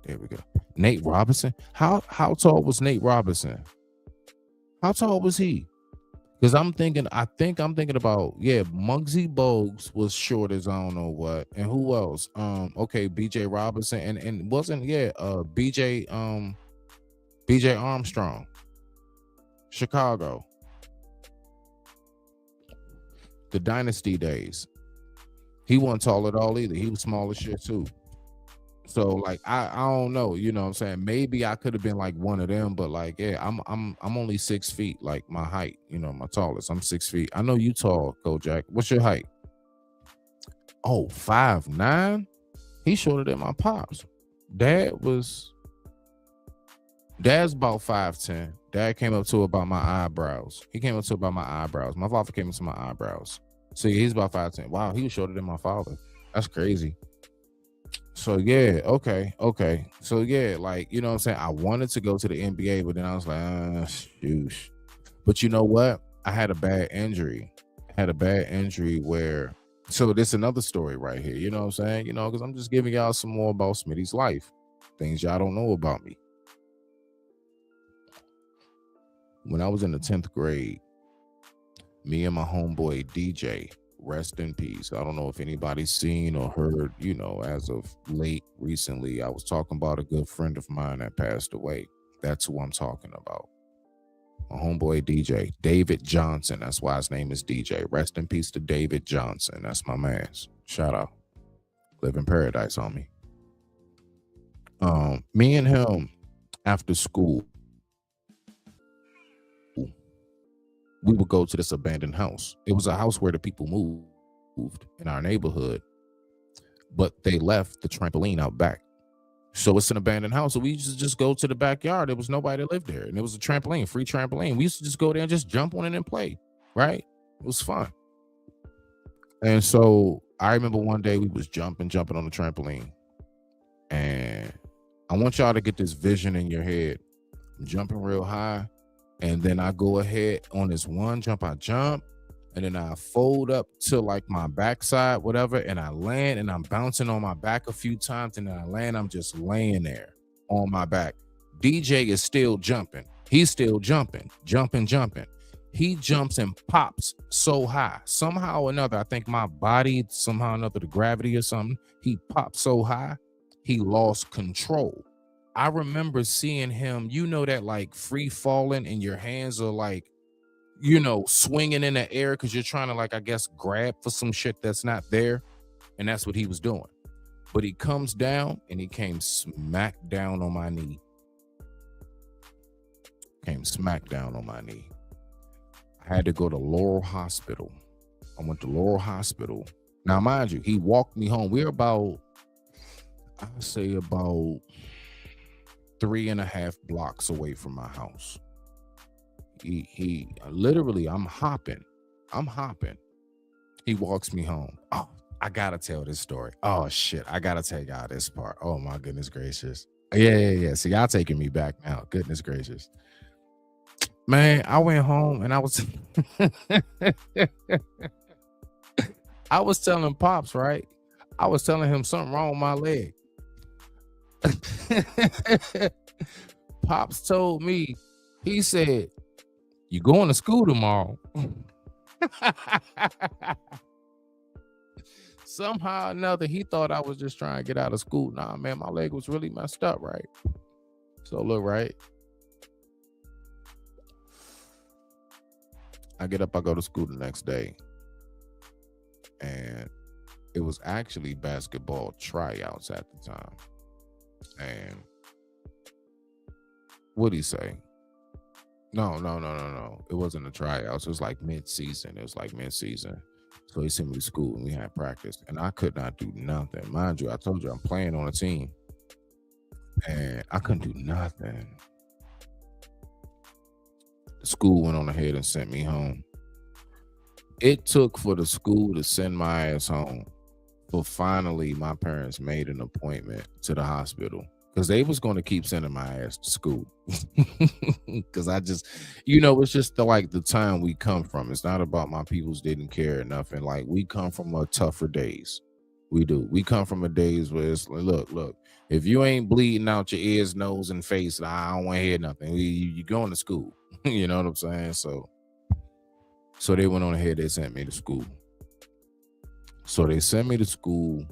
There we go. Nate Robinson. How tall was Nate Robinson? How tall was he? Because I'm thinking about, Muggsy Bogues was short as I don't know what. And who else? BJ Robinson and wasn't BJ Armstrong. Chicago. The dynasty days. He wasn't tall at all either. He was small as shit too. So like I don't know, you know what I'm saying? Maybe I could have been like one of them, but like I'm only 6 feet, like my height, my tallest. I'm 6 feet. I know you tall, Kojak. What's your height? Oh, 5'9"? He's shorter than my pops. Dad's about 5'10". Dad came up to about my eyebrows. He came up to about my eyebrows. My father came up to my eyebrows. So he's about 5'10". Wow, he was shorter than my father. That's crazy. So yeah, okay. So yeah, like, you know what I'm saying? I wanted to go to the NBA, but then I was like, shoosh. But you know what? I had a bad injury. Where, so this is another story right here, you know what I'm saying? Because I'm just giving y'all some more about Smitty's life. Things y'all don't know about me. When I was in the 10th grade, me and my homeboy DJ, rest in peace. I don't know if anybody's seen or heard, as of late recently, I was talking about a good friend of mine that passed away. That's who I'm talking about. My homeboy DJ, David Johnson. That's why his name is DJ. Rest in peace to David Johnson. That's my man. Shout out. Live in paradise on me. Me and him, after school, we would go to this abandoned house. It was a house where the people moved in our neighborhood, but they left the trampoline out back. So it's an abandoned house. So we used to just go to the backyard. There was nobody that lived there. And it was a trampoline, free trampoline. We used to just go there and just jump on it and play, right? It was fun. And so I remember one day we was jumping on the trampoline. And I want y'all to get this vision in your head. I'm jumping real high. And then I go ahead on this one jump, I jump, and then I fold up to like my backside, whatever, and I land and I'm bouncing on my back a few times, and then I land, I'm just laying there on my back. DJ is still jumping. He's still jumping. He jumps and pops so high. Somehow or another, I think my body, somehow or another, the gravity or something, he popped so high, he lost control. I remember seeing him, that like free falling and your hands are like, swinging in the air because you're trying to like, I guess, grab for some shit that's not there. And that's what he was doing. But he comes down and he came smack down on my knee. Came smack down on my knee. I had to go to Laurel Hospital. I went to Laurel Hospital. Now, mind you, he walked me home. We're about, I'd say about 3.5 blocks away from my house. He literally, I'm hopping. He walks me home. Oh, I gotta tell this story. Oh shit, I gotta tell y'all this part. Oh my goodness gracious. Yeah. See, y'all taking me back now. Goodness gracious. Man, I went home and I was I was telling Pops, right? I was telling him something wrong with my leg. Pops told me, he said, "You going to school tomorrow?" Somehow or another, he thought I was just trying to get out of school. Nah, man, my leg was really messed up, right? So look, right? I get up, I go to school the next day. And it was actually basketball tryouts at the time. And what'd he say? No. It wasn't a tryouts. It was like mid-season. So he sent me to school and we had practice. And I could not do nothing. Mind you, I told you I'm playing on a team. And I couldn't do nothing. The school went on ahead and sent me home. It took for the school to send my ass home. But finally, my parents made an appointment to the hospital. Because they was going to keep sending my ass to school. Because I just, it's just the time we come from. It's not about my peoples didn't care or nothing. Like, we come from a tougher days. We do. We come from a days where it's like, look, if you ain't bleeding out your ears, nose, and face, I don't want to hear nothing. You going to school. You know what I'm saying? So they went on ahead, they sent me to school. So they sent me to school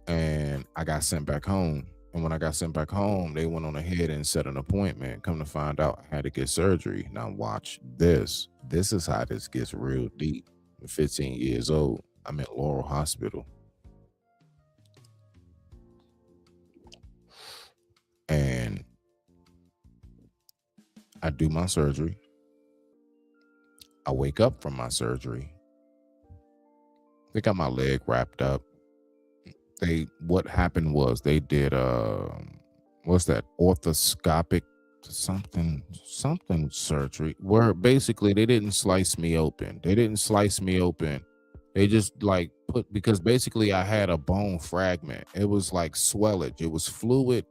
and I got sent back home. And when I got sent back home, they went on ahead and set an appointment. Come to find out, I had to get surgery. Now watch this. This is how this gets real deep. I'm 15 years old. I'm at Laurel Hospital. And I do my surgery. I wake up from my surgery. They got my leg wrapped up. What happened was they did what's that, orthoscopic something surgery, where basically they didn't slice me open. They just because basically I had a bone fragment. It was like swellage. It was fluid.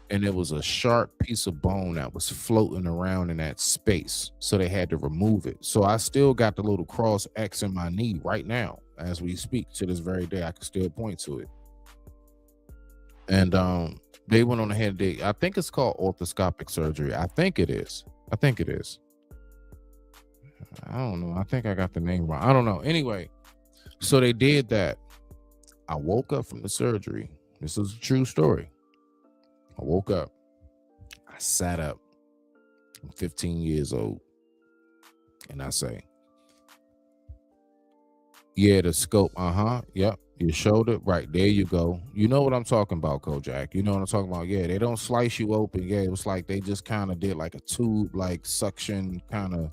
And it was a sharp piece of bone that was floating around in that space. So they had to remove it. So I still got the little cross X in my knee right now. As we speak to this very day, I can still point to it. And they went on ahead. I think it's called orthoscopic surgery. I think it is. I don't know. I think I got the name wrong. I don't know. Anyway, so they did that. I woke up from the surgery. This is a true story. I woke up. I sat up. I'm 15 years old. And I say, yeah, the scope. Yep. Your shoulder. Right. There you go. You know what I'm talking about, Kojak. You know what I'm talking about? Yeah. They don't slice you open. Yeah. It was like they just kind of did like a tube, like suction kind of.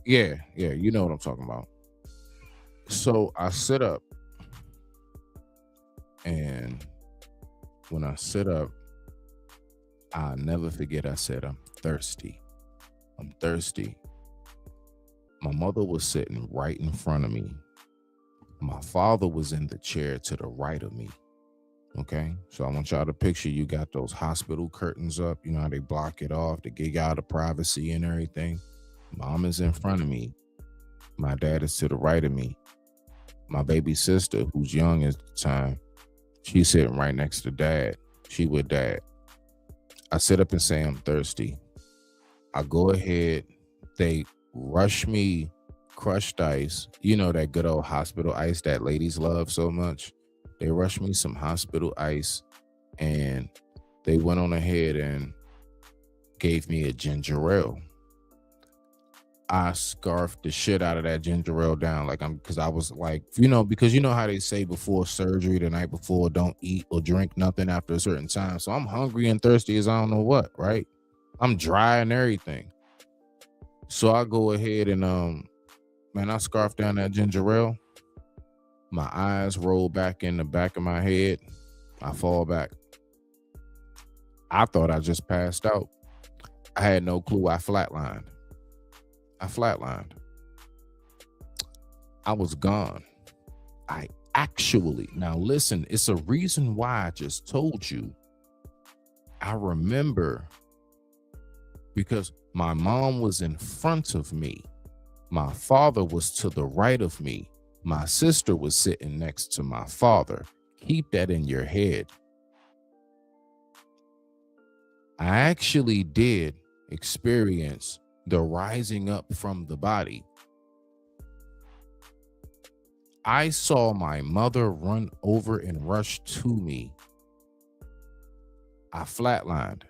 Yeah. You know what I'm talking about. So I sit up. And when I sit up, I'll never forget, I said, I'm thirsty. My mother was sitting right in front of me. My father was in the chair to the right of me. Okay. So I want y'all to picture, you got those hospital curtains up. You know how they block it off to get y'all the privacy and everything. Mom is in front of me. My dad is to the right of me. My baby sister, who's young at the time, she's sitting right next to dad. She with dad. I sit up and say, I'm thirsty. I go ahead. They rush me crushed ice. You know, that good old hospital ice that ladies love so much. They rushed me some hospital ice and they went on ahead and gave me a ginger ale. I scarfed the shit out of that ginger ale down. Like because I was like, because you know how they say before surgery, the night before, don't eat or drink nothing after a certain time. So I'm hungry and thirsty as I don't know what, right? I'm dry and everything. So I go ahead and man, I scarf down that ginger ale. My eyes roll back in the back of my head. I fall back. I thought I just passed out. I had no clue. I flatlined. I was gone. I actually, now listen, it's a reason why I just told you. I remember because my mom was in front of me. My father was to the right of me. My sister was sitting next to my father. Keep that in your head. I actually did experience the rising up from the body. I saw my mother run over and rush to me. I flatlined.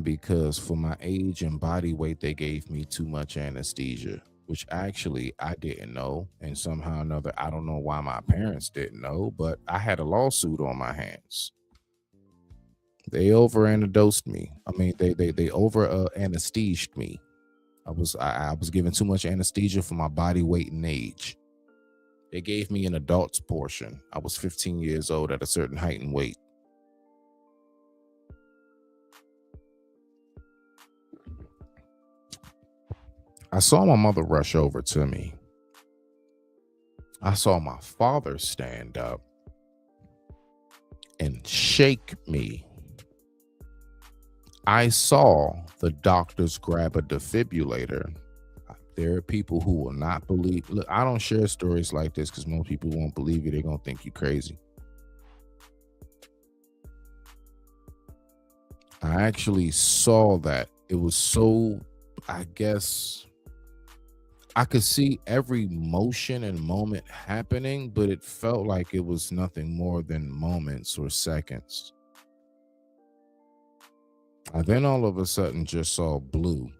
Because for my age and body weight, they gave me too much anesthesia, which actually I didn't know. And somehow or another, I don't know why my parents didn't know, but I had a lawsuit on my hands. They over-anadosed me. I mean, they over-anesthetized me. I was given too much anesthesia for my body weight and age. They gave me an adult's portion. I was 15 years old at a certain height and weight. I saw my mother rush over to me. I saw my father stand up and shake me. I saw the doctors grab a defibrillator. There are people who will not believe. Look, I don't share stories like this because most people won't believe you. They're going to think you crazy. I actually saw that. It was so, I guess, I could see every motion and moment happening, but it felt like it was nothing more than moments or seconds. I then all of a sudden just saw blue.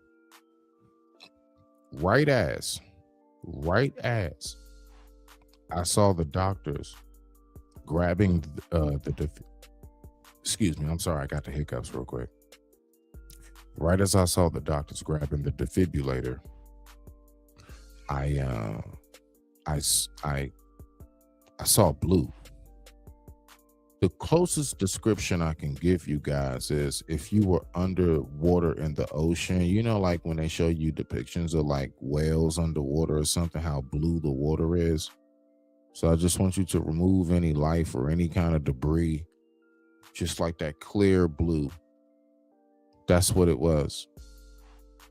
Right as I saw the doctors grabbing excuse me, I'm sorry, I got the hiccups real quick. Right as I saw the doctors grabbing the defibrillator, I saw blue. The closest description I can give you guys is if you were underwater in the ocean, you know, like when they show you depictions of like whales underwater or something, how blue the water is. So I just want you to remove any life or any kind of debris, just like that clear blue. That's what it was.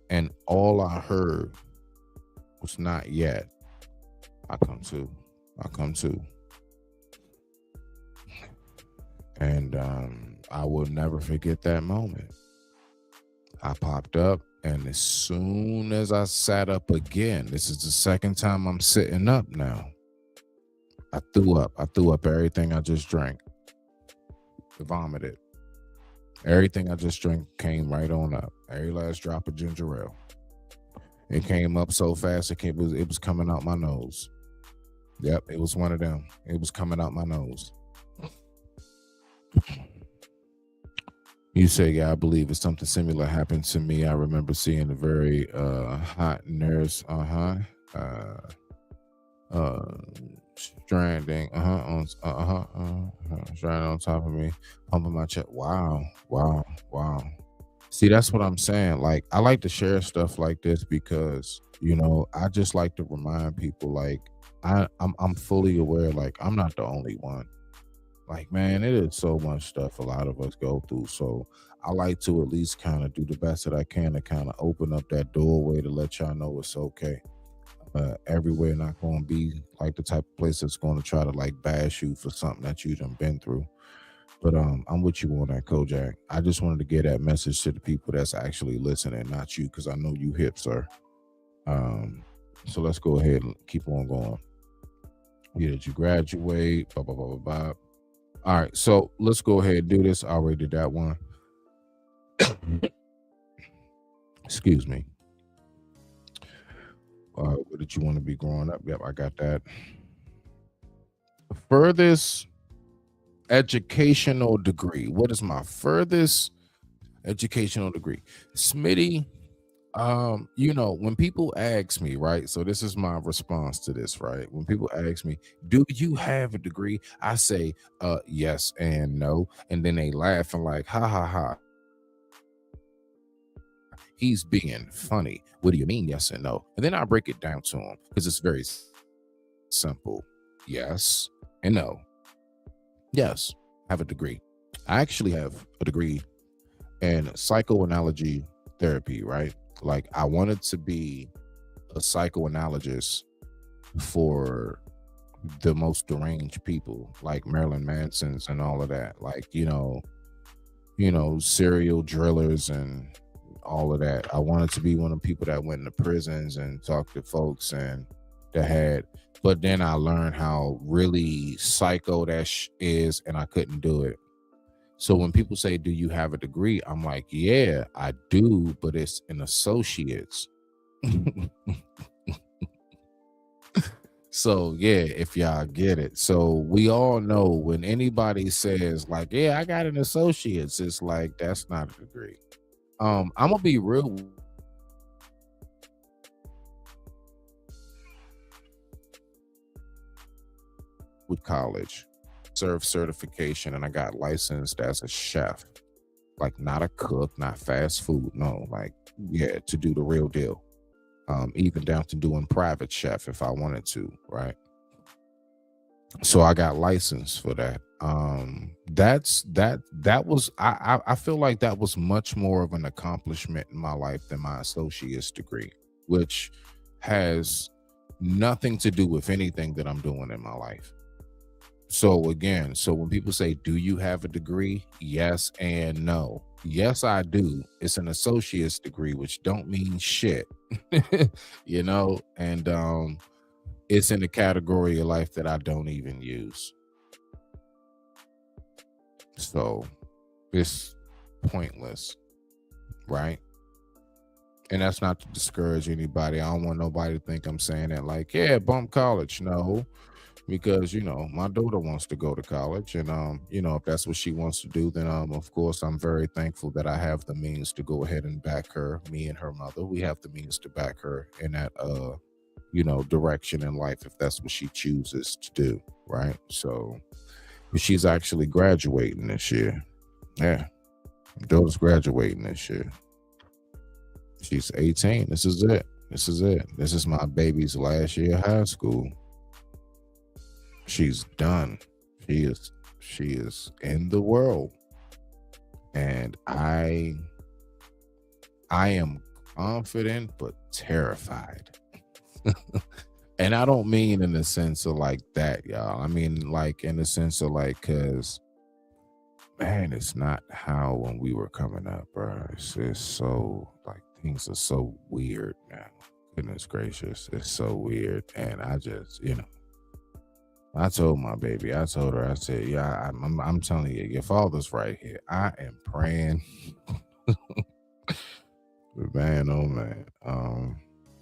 And all I heard was not yet. I come to. And I will never forget that moment. I popped up, and as soon as I sat up again, this is the second time I'm sitting up now, I threw up. I threw up everything I just drank. Vomited. Everything I just drank came right on up. Every last drop of ginger ale. It came up so fast, it was coming out my nose. Yep, it was one of them. It was coming out my nose. You say, yeah, I believe it's something similar happened to me. I remember seeing a very hot nurse, stranding, stranding on top of me, pumping my chest. Wow. See, that's what I'm saying. Like, I like to share stuff like this because, you know, I just like to remind people, like, I'm fully aware, like, I'm not the only one. Like, man, it is so much stuff a lot of us go through. So I like to at least kind of do the best that I can to kind of open up that doorway to let y'all know it's okay. Everywhere not going to be like the type of place that's going to try to like bash you for something that you done been through. But I'm with you on that, Kojak. I just wanted to get that message to the people that's actually listening, not you, because I know you hip, sir. So let's go ahead and keep on going. Yeah, did you graduate? Blah, blah, blah, blah, blah. All right, so let's go ahead and do this. I already did that one. Excuse me. What did you want to be growing up? Yep, I got that. The furthest educational degree. What is my furthest educational degree? Smitty, when people ask me, right? So this is my response to this, right? When people ask me, do you have a degree? I say, yes and no. And then they laugh and like, ha ha ha. He's being funny. What do you mean, yes and no? And then I break it down to him because it's very simple. Yes and no. Yes, I have a degree. I actually have a degree in psychoanalogy therapy, right? Like I wanted to be a psychoanalyst for the most deranged people, like Marilyn Manson's and all of that. Like, serial drillers and all of that. I wanted to be one of the people that went into prisons and talked to folks and that had, but then I learned how really psycho that is, and I couldn't do it. So when people say, do you have a degree? I'm like, yeah, I do, but it's an associate's. So yeah, if y'all get it. So we all know when anybody says like, yeah, I got an associate's, it's like, that's not a degree. I'm gonna be real with college, serve certification, and I got licensed as a chef, like not a cook, not fast food, no, like yeah, to do the real deal. Even down to doing private chef if I wanted to, right? So I got licensed for that. That was I feel like that was much more of an accomplishment in my life than my associate's degree, which has nothing to do with anything that I'm doing in my life. So again, so when people say, do you have a degree? Yes and no. Yes, I do. It's an associate's degree, which don't mean shit. And it's in the category of life that I don't even use. So it's pointless, right? And that's not to discourage anybody. I don't want nobody to think I'm saying that like, yeah, bump college. No, because my daughter wants to go to college, and if that's what she wants to do, then of course I'm very thankful that I have the means to go ahead and back her. Me and her mother, we have the means to back her in that direction in life if that's what she chooses to do, right? So she's actually graduating this year. Yeah, my daughter's graduating this year. She's 18. This is it. This is my baby's last year of high school. She's done. She is in the world. And I am confident but terrified. And I don't mean in the sense of like that, y'all. I mean like in the sense of like, cause man, it's not how when we were coming up, bro. It's so like things are so weird now. Goodness gracious, it's so weird. And I just, I told my baby, I told her, I said, yeah, I'm telling you, your father's right here. I am praying. Man, oh man.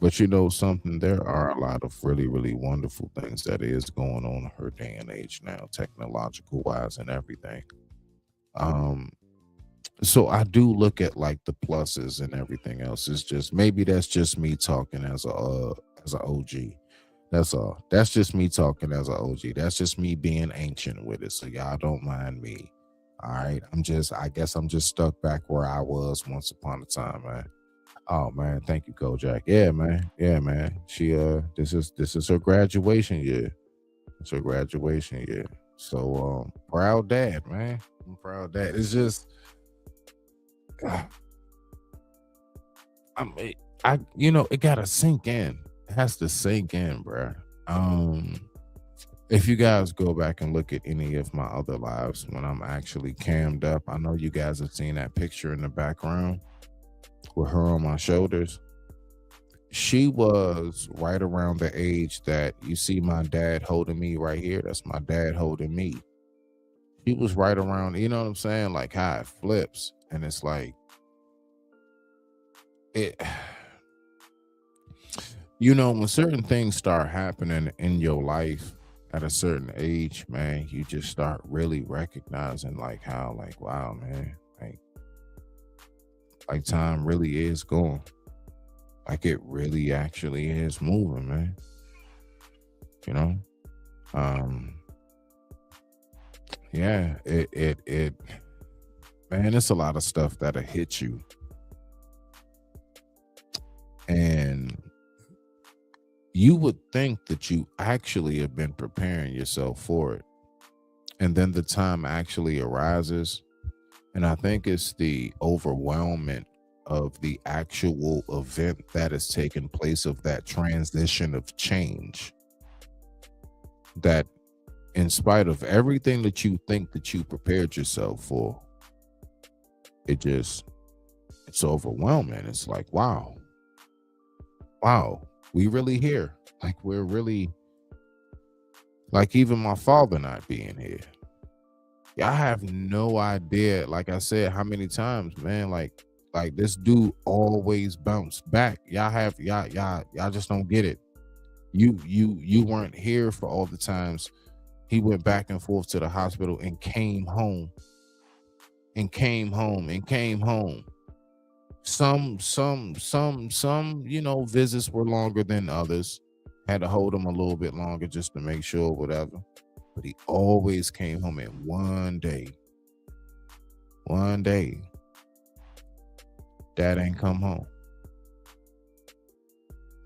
But something, there are a lot of really, really wonderful things that is going on in her day and age now, technological wise and everything. So I do look at like the pluses and everything else. It's just, maybe that's just me talking as a OG. That's all. That's just me talking as an OG. That's just me being ancient with it. So y'all don't mind me. All right. I guess I'm just stuck back where I was once upon a time, man. Oh man, thank you, Kojak. Yeah, man. She this is her graduation year. It's her graduation year. So proud dad, man. I'm proud dad. It's just it gotta sink in. It has to sink in, bro. If you guys go back and look at any of my other lives when I'm actually cammed up, I know you guys have seen that picture in the background with her on my shoulders. She was right around the age that you see my dad holding me right here. That's my dad holding me. She was right around, you know what I'm saying? Like how it flips. And it's like, it, you know, when certain things start happening in your life at a certain age, man, you just start really recognizing like how, like, wow, man, like time really is going. Like it really actually is moving, man. You know? Yeah, it man, it's a lot of stuff that'll hit you. And you would think that you actually have been preparing yourself for it. And then the time actually arises. And I think it's the overwhelmment of the actual event that has taken place, of that transition of change, that in spite of everything that you think that you prepared yourself for, it's overwhelming. It's like, wow, we really here. Like we're really, like even my father not being here. Y'all have no idea, like I said, how many times, man, like this dude always bounced back. Y'all just don't get it. You weren't here for all the times he went back and forth to the hospital and came home. Some, you know, visits were longer than others. Had to hold him a little bit longer just to make sure, whatever. But he always came home. And one day, Dad ain't come home.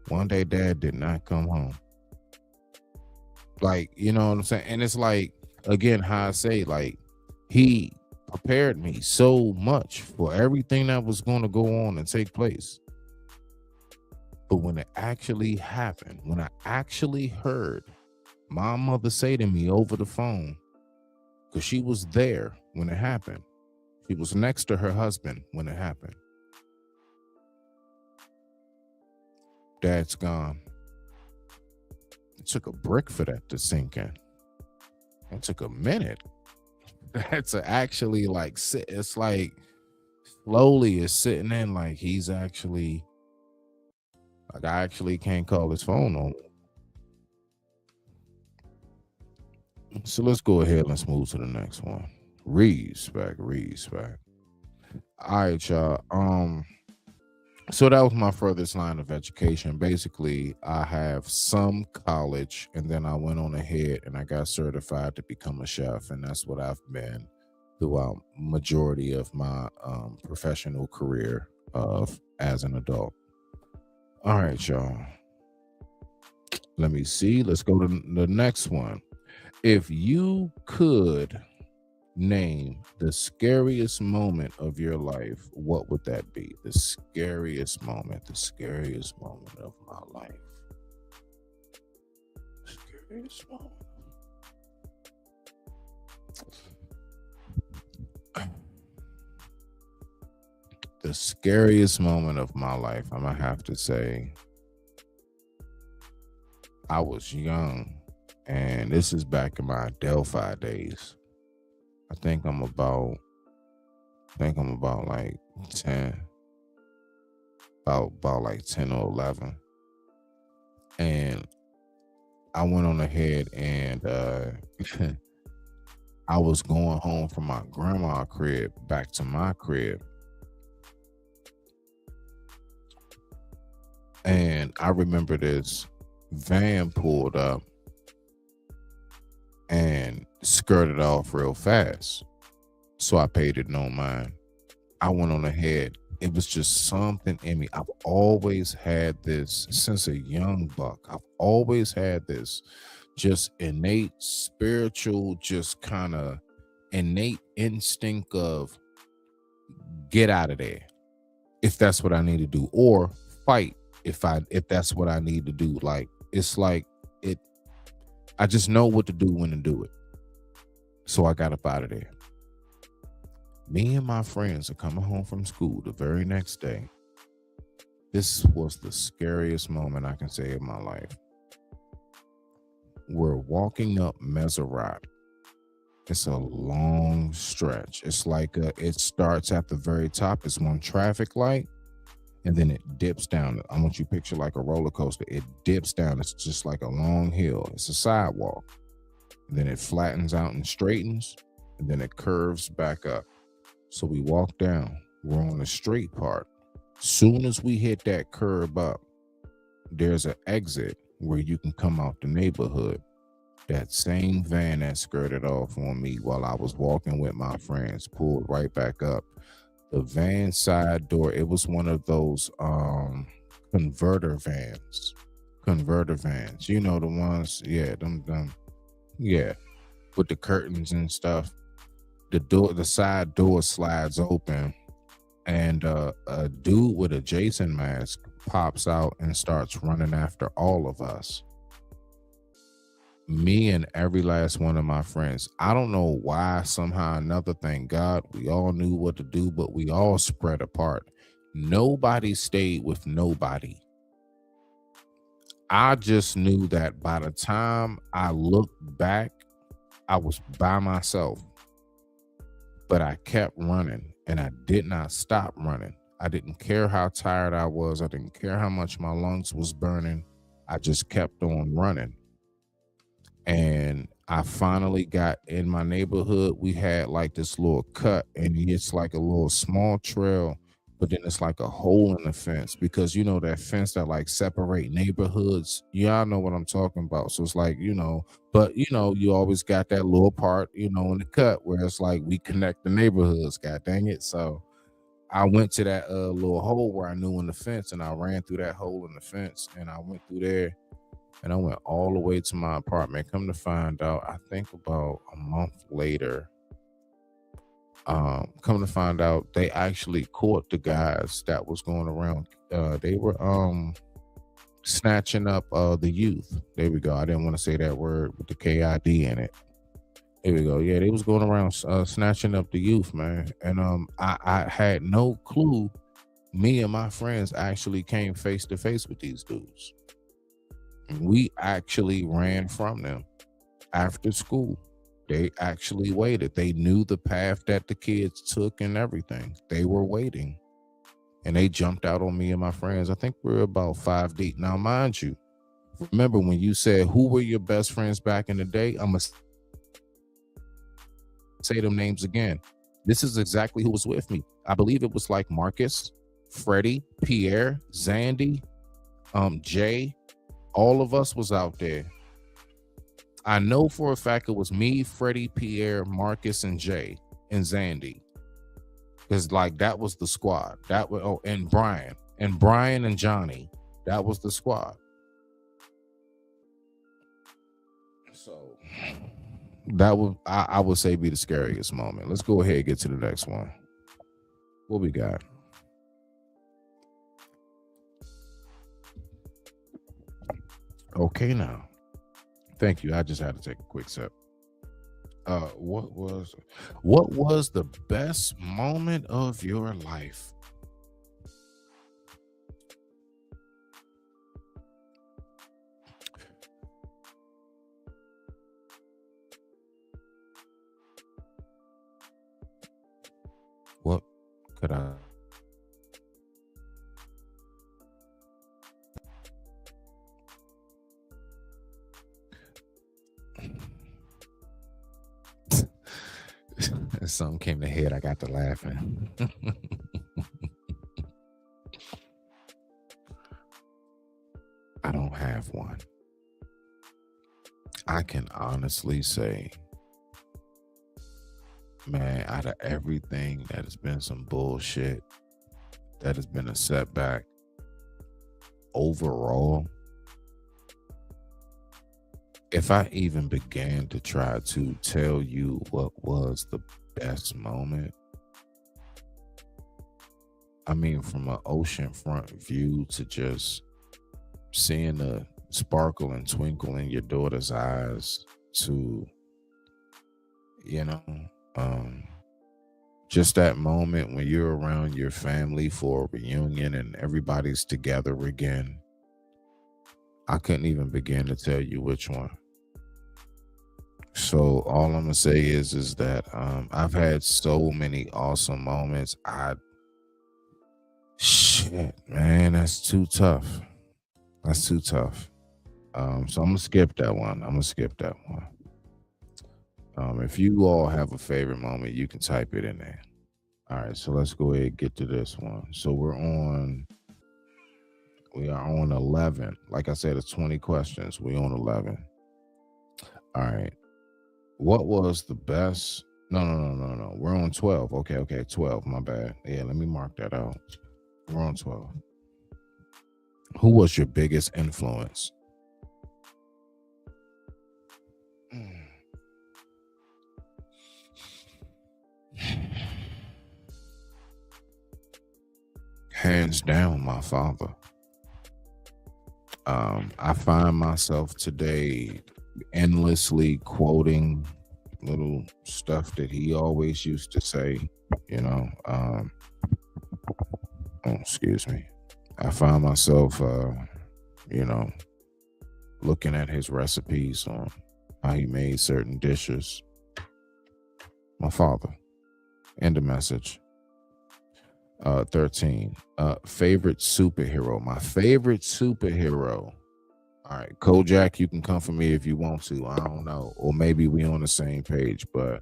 One day, Dad did not come home. Like, you know what I'm saying? And it's like, again, how I say, like, he prepared me so much for everything that was going to go on and take place. But when it actually happened, when I actually heard my mother say to me over the phone, because she was there when it happened, she was next to her husband when it happened. Dad's gone. It took a brick for that to sink in. It took a minute. That's actually like sit. It's like slowly it's sitting in, like he's actually, like I actually can't call his phone on. So let's go ahead. Let's move to the next one. Reeves back. All right, y'all. So that was my furthest line of education. Basically, I have some college, and then I went on ahead and I got certified to become a chef, and that's what I've been throughout majority of my professional career as an adult. All right, y'all. Let me see. Let's go to the next one. If you could name the scariest moment of your life, what would that be? The scariest moment of my life. Scariest moment. The scariest moment of my life, I'm gonna have to say, I was young, and this is back in my Delphi days. I think I'm about like 10, about like 10 or 11. And I went on ahead and I was going home from my grandma's crib back to my crib. And I remember this van pulled up and skirted off real fast. So I paid it no mind. I went on ahead. It was just something in me. I've always had this, since a young buck, I've always had this just innate spiritual, just kind of innate instinct of get out of there if that's what I need to do, or fight if that's what I need to do. Like, it's like I just know what to do when to do it. So I got up out of there. Me and my friends are coming home from school the very next day. This was the scariest moment I can say in my life. We're walking up Meserat. It's a long stretch. It's like it starts at the very top. It's one traffic light. and then it dips down. I want you to picture like a roller coaster. It dips down. It's just like a long hill. It's a sidewalk. And then it flattens out and straightens, and then it curves back up. So we walk down. We're on the straight part. Soon as we hit that curb up, there's an exit where you can come out the neighborhood. That same van that skirted off on me while I was walking with my friends pulled right back up. The van side door, it was one of those converter vans. You know, the ones, yeah, them, yeah, with the curtains and stuff. The side door slides open, and a dude with a Jason mask pops out and starts running after all of us. Me and every last one of my friends. I don't know why, somehow or another, thank God, we all knew what to do, but we all spread apart. Nobody stayed with nobody. I just knew that by the time I looked back, I was by myself. But I kept running, and I did not stop running. I didn't care how tired I was. I didn't care how much my lungs was burning. I just kept on running. And I finally got in my neighborhood. We had like this little cut, and it's like a little small trail, but then it's like a hole in the fence, because you know that fence that like separate neighborhoods. Y'all know what I'm talking about. So it's like, you know, but you know, you always got that little part, you know, in the cut where it's like we connect the neighborhoods. God dang it. So I went to that little hole where I knew in the fence, and I ran through that hole in the fence, and I went through there. And I went all the way to my apartment. Come to find out, I think about a month later, come to find out, they actually caught the guys that was going around. They were snatching up the youth. There we go. I didn't want to say that word with the KID in it. There we go. Yeah, they was going around snatching up the youth, man. And I had no clue. Me and my friends actually came face to face with these dudes. We actually ran from them after school. They actually waited. They knew the path that the kids took and everything. They were waiting. And they jumped out on me and my friends. I think we were about 5 deep. Now, mind you, remember when you said, who were your best friends back in the day? I'm going to say them names again. This is exactly who was with me. I believe it was like Marcus, Freddie, Pierre, Zandy, Jay. All of us was out there. I know for a fact it was me, Freddie, Pierre, Marcus, and Jay, and Zandy. Because like that was the squad. That was and Brian and Johnny. That was the squad. So that would I would say be the scariest moment. Let's go ahead and get to the next one. What we got? Okay, now. Thank you. I just had to take a quick sip. What was the best moment of your life? What could I? Something came to head. I got to laughing. I don't have one. I can honestly say, man, out of everything that has been some bullshit, that has been a setback, overall, if I even began to try to tell you what was the best moment, I mean, from an oceanfront view to just seeing the sparkle and twinkle in your daughter's eyes to, you know, just that moment when you're around your family for a reunion and everybody's together again. I couldn't even begin to tell you which one. So all I'm gonna say is that I've had so many awesome moments. Shit, man, that's too tough. That's too tough. So I'm gonna skip that one. If you all have a favorite moment, you can type it in there. All right, so let's go ahead and get to this one. So we are on 11. Like I said, it's 20 questions. We're on 11. All right. What was the best? No. We're on 12. Okay, 12. My bad. Yeah, let me mark that out. We're on 12. Who was your biggest influence? Hands down, my father. I find myself today endlessly quoting little stuff that he always used to say, excuse me. I find myself, looking at his recipes on how he made certain dishes. My father. End of message. 13. Favorite superhero. My favorite superhero. All right, Kojak, you can come for me if you want to. I don't know. Or maybe we on the same page, but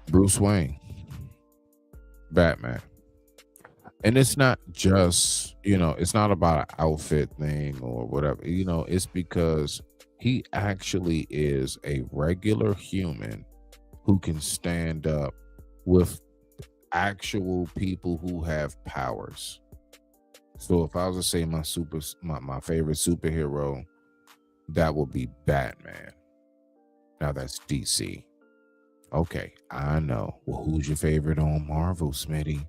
Bruce Wayne. Batman. And it's not just, it's not about an outfit thing or whatever. It's because he actually is a regular human who can stand up with actual people who have powers. So if I was to say my favorite superhero, that would be Batman. Now that's DC. Okay, I know. Well, who's your favorite on Marvel, Smitty?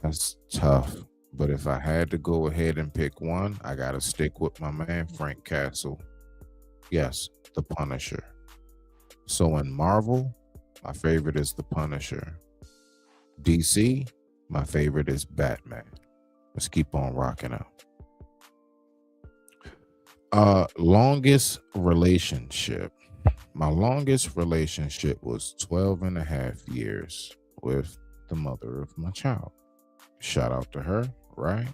That's tough. But if I had to go ahead and pick one, I gotta stick with my man Frank Castle. Yes, the Punisher. So in Marvel, my favorite is the Punisher. DC, my favorite is Batman. Let's keep on rocking out. Longest relationship. My longest relationship was 12 and a half years with the mother of my child. Shout out to her, right?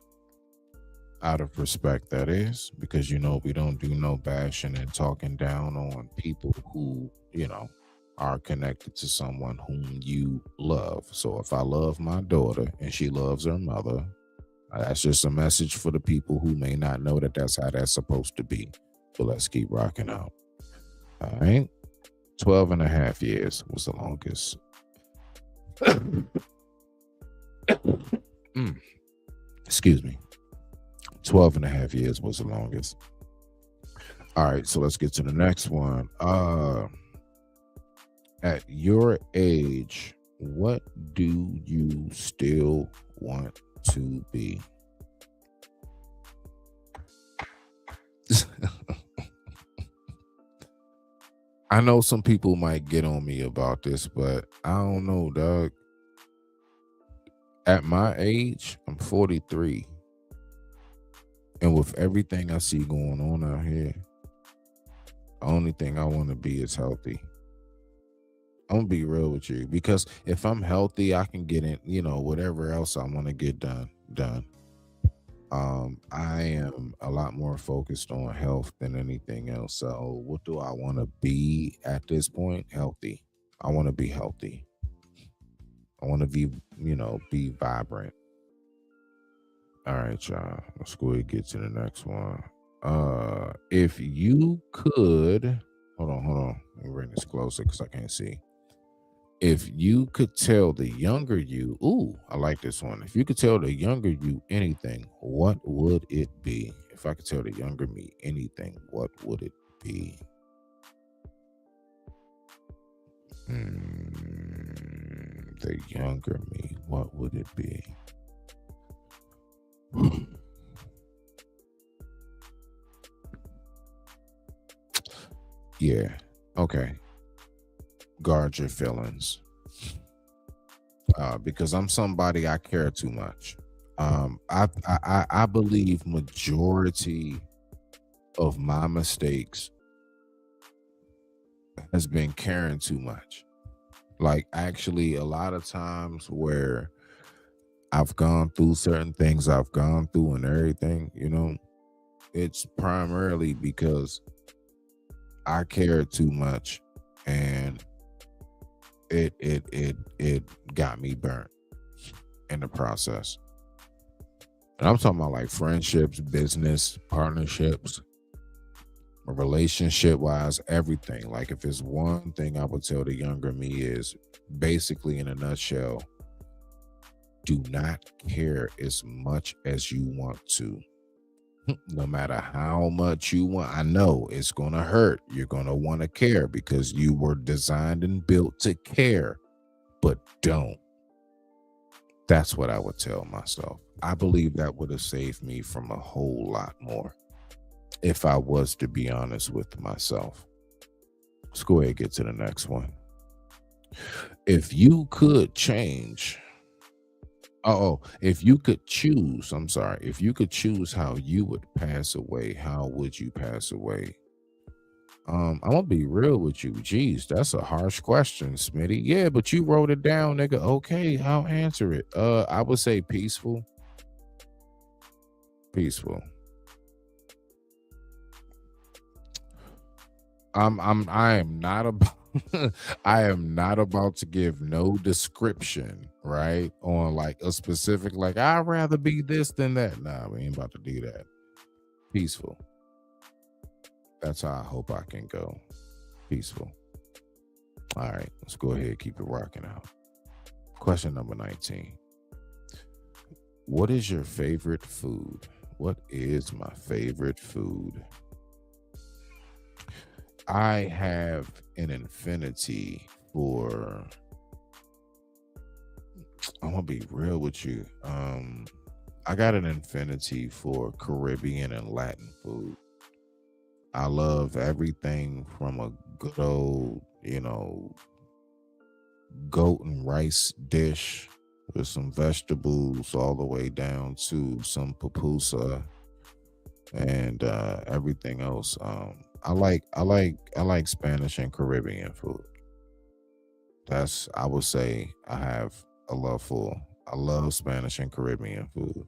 Out of respect, that is, because we don't do no bashing and talking down on people who, are connected to someone whom you love. So if I love my daughter and she loves her mother, that's just a message for the people who may not know that that's how that's supposed to be. But let's keep rocking out. All right. 12 and a half years was the longest. Excuse me. 12 and a half years was the longest. All right, so let's get to the next one. At your age, what do you still want to be? I know some people might get on me about this, but I don't know, dog. At my age, I'm 43. And with everything I see going on out here, the only thing I want to be is healthy. I'm going to be real with you, because if I'm healthy, I can get in, whatever else I want to get done. I am a lot more focused on health than anything else. So what do I want to be at this point? Healthy. I want to be healthy. I want to be, be vibrant. All right, y'all. Let's go ahead and get to the next one. If you could, hold on. Let me bring this closer because I can't see. If you could tell the younger you, I like this one. If you could tell the younger you anything, what would it be? If I could tell the younger me anything, what would it be? The younger me, what would it be? Yeah, okay. Guard your feelings. Because I'm somebody, I care too much. I believe majority of my mistakes has been caring too much. Like, actually, a lot of times where I've gone through certain things I've gone through and everything, you know, it's primarily because I cared too much, and it got me burnt in the process. And I'm talking about like friendships, business, partnerships, relationship wise, everything. Like, if it's one thing I would tell the younger me is basically, in a nutshell, do not care as much as you want to. No matter how much you want, I know it's going to hurt. You're going to want to care because you were designed and built to care, but don't. That's what I would tell myself. I believe that would have saved me from a whole lot more if I was to be honest with myself. Let's go ahead and get to the next one. If you could change, if you could choose, if you could choose how you would pass away, how would you pass away? I'm gonna be real with you. Jeez, that's a harsh question, Smitty. Yeah, but you wrote it down, nigga. Okay, I'll answer it. I would say peaceful. Peaceful. I am not about I am not about to give no description, right? On like a specific, like, I'd rather be this than that. Nah, we ain't about to do that. Peaceful. That's how I hope I can go. Peaceful. All right, let's go ahead and keep it rocking out. Question number 19. What is your favorite food? What is my favorite food? I have an affinity for, I'm gonna be real with you. I got an affinity for Caribbean and Latin food. I love everything from a good old, goat and rice dish with some vegetables all the way down to some pupusa and everything else. I like Spanish and Caribbean food. That's, I would say, I have a love for. I love Spanish and Caribbean food.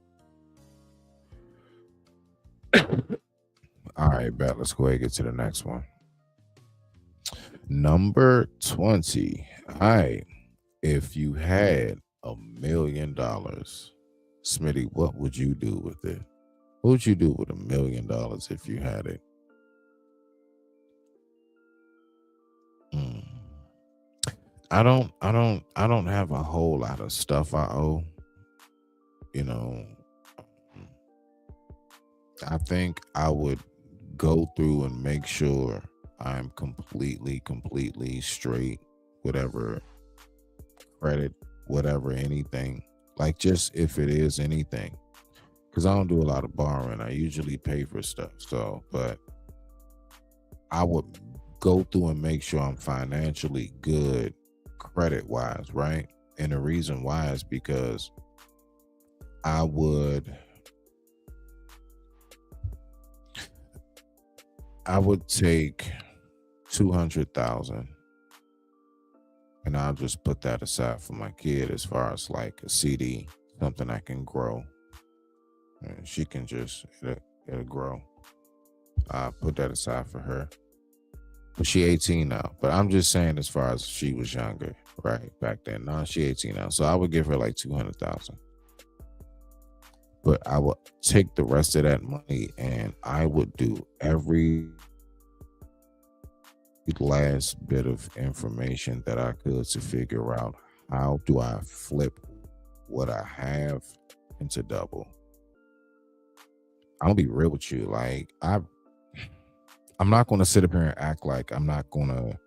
All right, bet. Let's go ahead and get to the next one. Number 20. All right. If you had $1 million, Smitty, what would you do with it? What would you do with $1 million if you had it? I don't have a whole lot of stuff I owe. I think I would go through and make sure I'm completely straight, whatever credit, whatever, anything. Like, just if it is anything. Because I don't do a lot of borrowing. I usually pay for stuff. So, but I would go through and make sure I'm financially good credit wise, right? And the reason why is because I would take 200,000 and I'll just put that aside for my kid as far as like a CD, something I can grow. And she can just, it'll grow. I'll put that aside for her. But she 18 now. But I'm just saying, as far as she was younger, right? Back then. Now she 18 now. So I would give her like 200,000. But I would take the rest of that money and I would do every last bit of information that I could to figure out how do I flip what I have into double. I'll be real with you. Like, I'm not going to sit up here and act like I'm not going to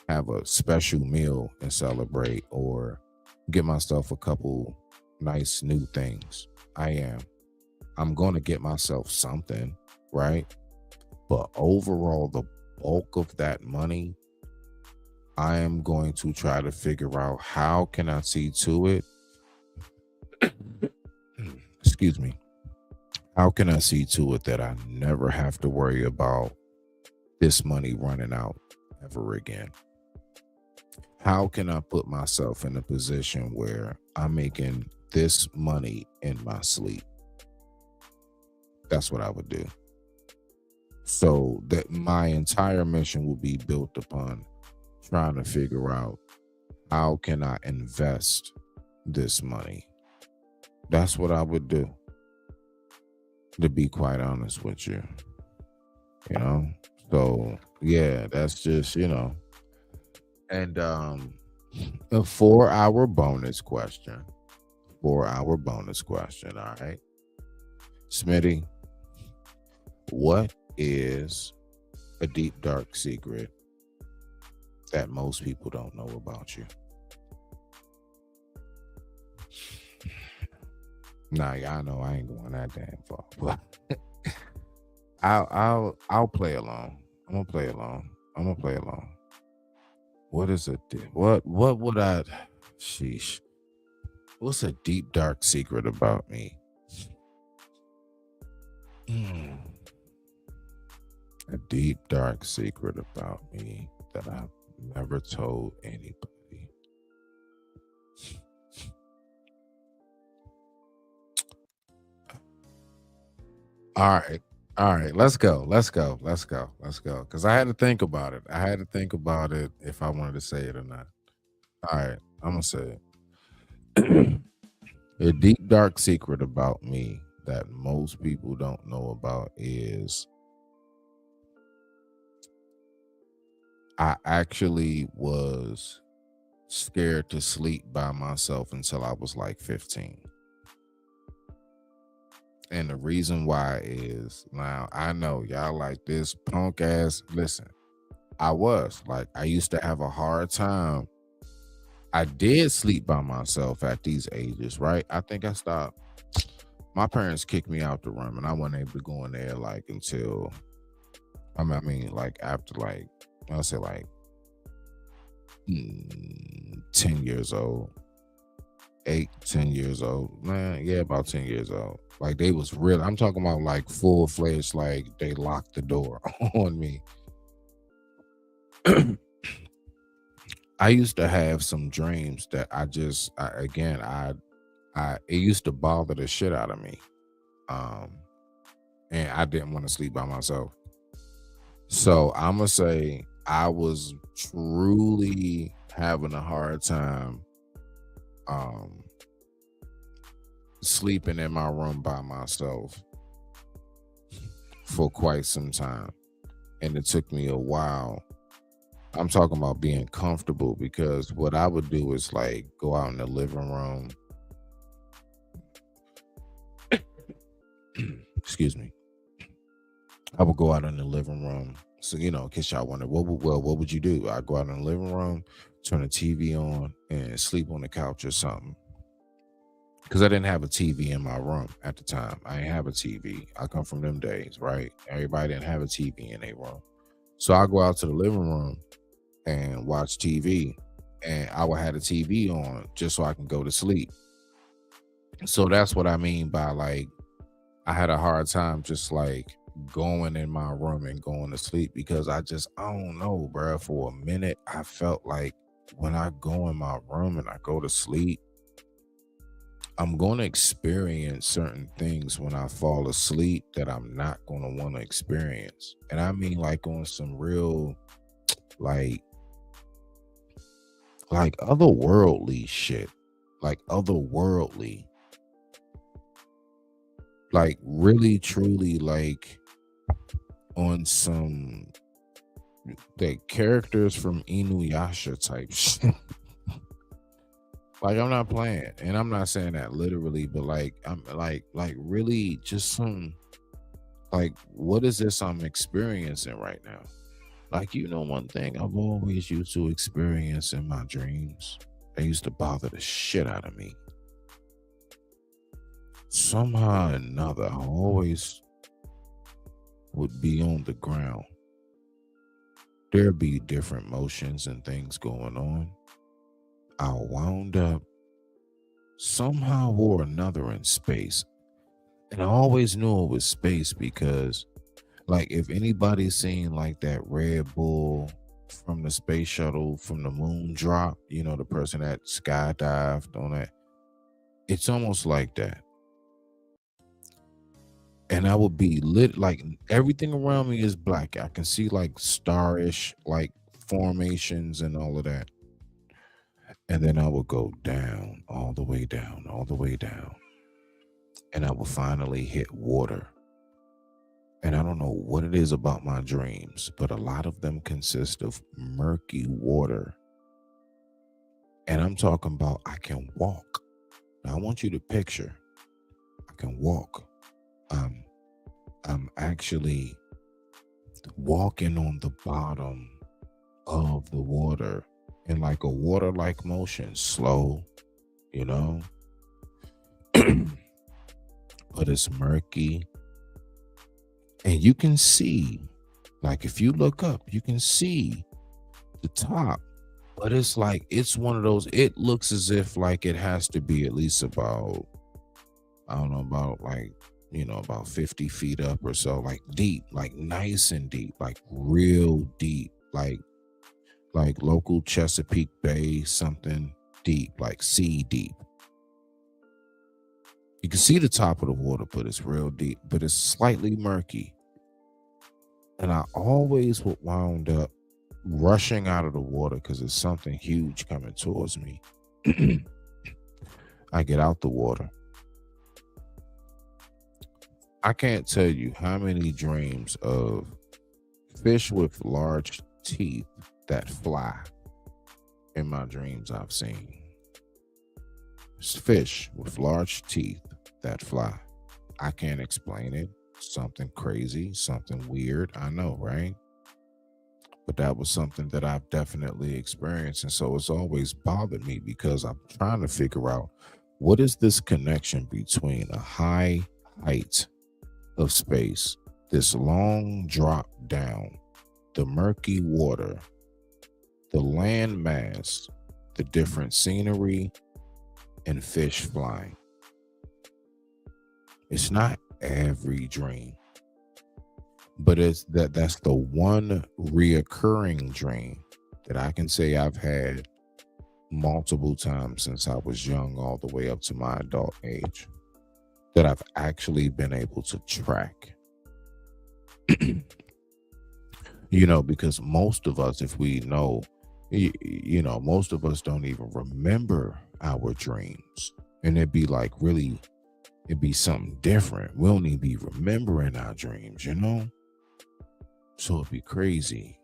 have a special meal and celebrate or get myself a couple nice new things. I'm going to get myself something, right? But overall, the bulk of that money, I am going to try to figure out how can I see to it. Excuse me. How can I see to it that I never have to worry about this money running out ever again? how can I put myself in a position where I'm making this money in my sleep? That's what I would do. So that my entire mission will be built upon trying to figure out how can I invest this money. That's what I would do, to be quite honest with you. So yeah, that's just, and a 4-hour bonus question. 4-hour bonus question. All right. Smitty, what is a deep, dark secret that most people don't know about you? Nah, y'all know I ain't going that damn far. I'll play along. I'm gonna play along. What is it? What would I? Sheesh. What's a deep, dark secret about me? A deep, dark secret about me that I've never told anybody. All right, let's go. Because I had to think about it. If I wanted to say it or not. All right, I'm gonna say it. A deep, dark secret about me that most people don't know about is I actually was scared to sleep by myself until I was like 15. And the reason why is, now I know y'all like this punk ass. Listen, I used to have a hard time. I did sleep by myself at these ages, right? I think I stopped. My parents kicked me out the room and I wasn't able to go in there like until, after I'll say 10 years old, 8-10 years old, man. Yeah, about 10 years old. Like they was real. I'm talking about like full-fledged, like they locked the door on me. I used to have some dreams that it used to bother the shit out of me. And I didn't want to sleep by myself. So I'm gonna say I was truly having a hard time sleeping in my room by myself for quite some time. And it took me a while. I'm talking about being comfortable, because what I would do is like go out in the living room. Excuse me. I would go out in the living room. So, in case y'all wonder, what would you do? I'd go out in the living room, turn the TV on, and sleep on the couch or something. Because I didn't have a TV in my room at the time. I didn't have a TV. I come from them days, right? Everybody didn't have a TV in their room. So I go out to the living room and watch TV. And I would have the TV on just so I can go to sleep. So that's what I mean by like, I had a hard time just like going in my room and going to sleep, because I don't know, bro. For a minute, I felt like when I go in my room and I go to sleep, I'm going to experience certain things when I fall asleep that I'm not going to want to experience. And I mean like on some real, like otherworldly shit. Like otherworldly. Like really, truly, like on some the characters from Inuyasha type shit. Like I'm not playing, and I'm not saying that literally, but like I'm like really just some like, what is this I'm experiencing right now? Like, one thing I've always used to experience in my dreams, they used to bother the shit out of me. Somehow or another, I always would be on the ground. There'd be different motions and things going on. I wound up somehow or another in space. And I always knew it was space because, like, if anybody's seen like that Red Bull from the space shuttle, from the moon drop, you know, the person that skydived on that. It's almost like that. And I would be lit, like everything around me is black. I can see like starish, like formations and all of that. And then I would go down, all the way down, all the way down. And I will finally hit water. And I don't know what it is about my dreams, but a lot of them consist of murky water. And I'm talking about I can walk. Now I want you to picture, I can walk. I'm actually walking on the bottom of the water in like a water-like motion, slow, you know, but it's murky. And you can see, like if you look up, you can see the top, but it's like, it's one of those, it looks as if like it has to be at least about, I don't know, about like, you know, about 50 feet up or so, like deep, like nice and deep, like real deep, like local Chesapeake Bay, something deep, like sea deep. You can see the top of the water, but it's real deep, but it's slightly murky. And I always would wound up rushing out of the water because there's something huge coming towards me. I get out the water. I can't tell you how many dreams of fish with large teeth that fly in my dreams I've seen. It's fish with large teeth that fly. I can't explain it. Something crazy, something weird. I know, right? But that was something that I've definitely experienced. And so it's always bothered me because I'm trying to figure out what is this connection between a high height of space, this long drop down, the murky water, the land mass, the different scenery, and fish flying. It's not every dream, but it's that's the one reoccurring dream that I can say I've had multiple times since I was young all the way up to my adult age that I've actually been able to track. You know, because most of us, if we know, you know, most of us don't even remember our dreams. And it'd be like really, it'd be something different. We don't even be remembering our dreams, you know? So it'd be crazy.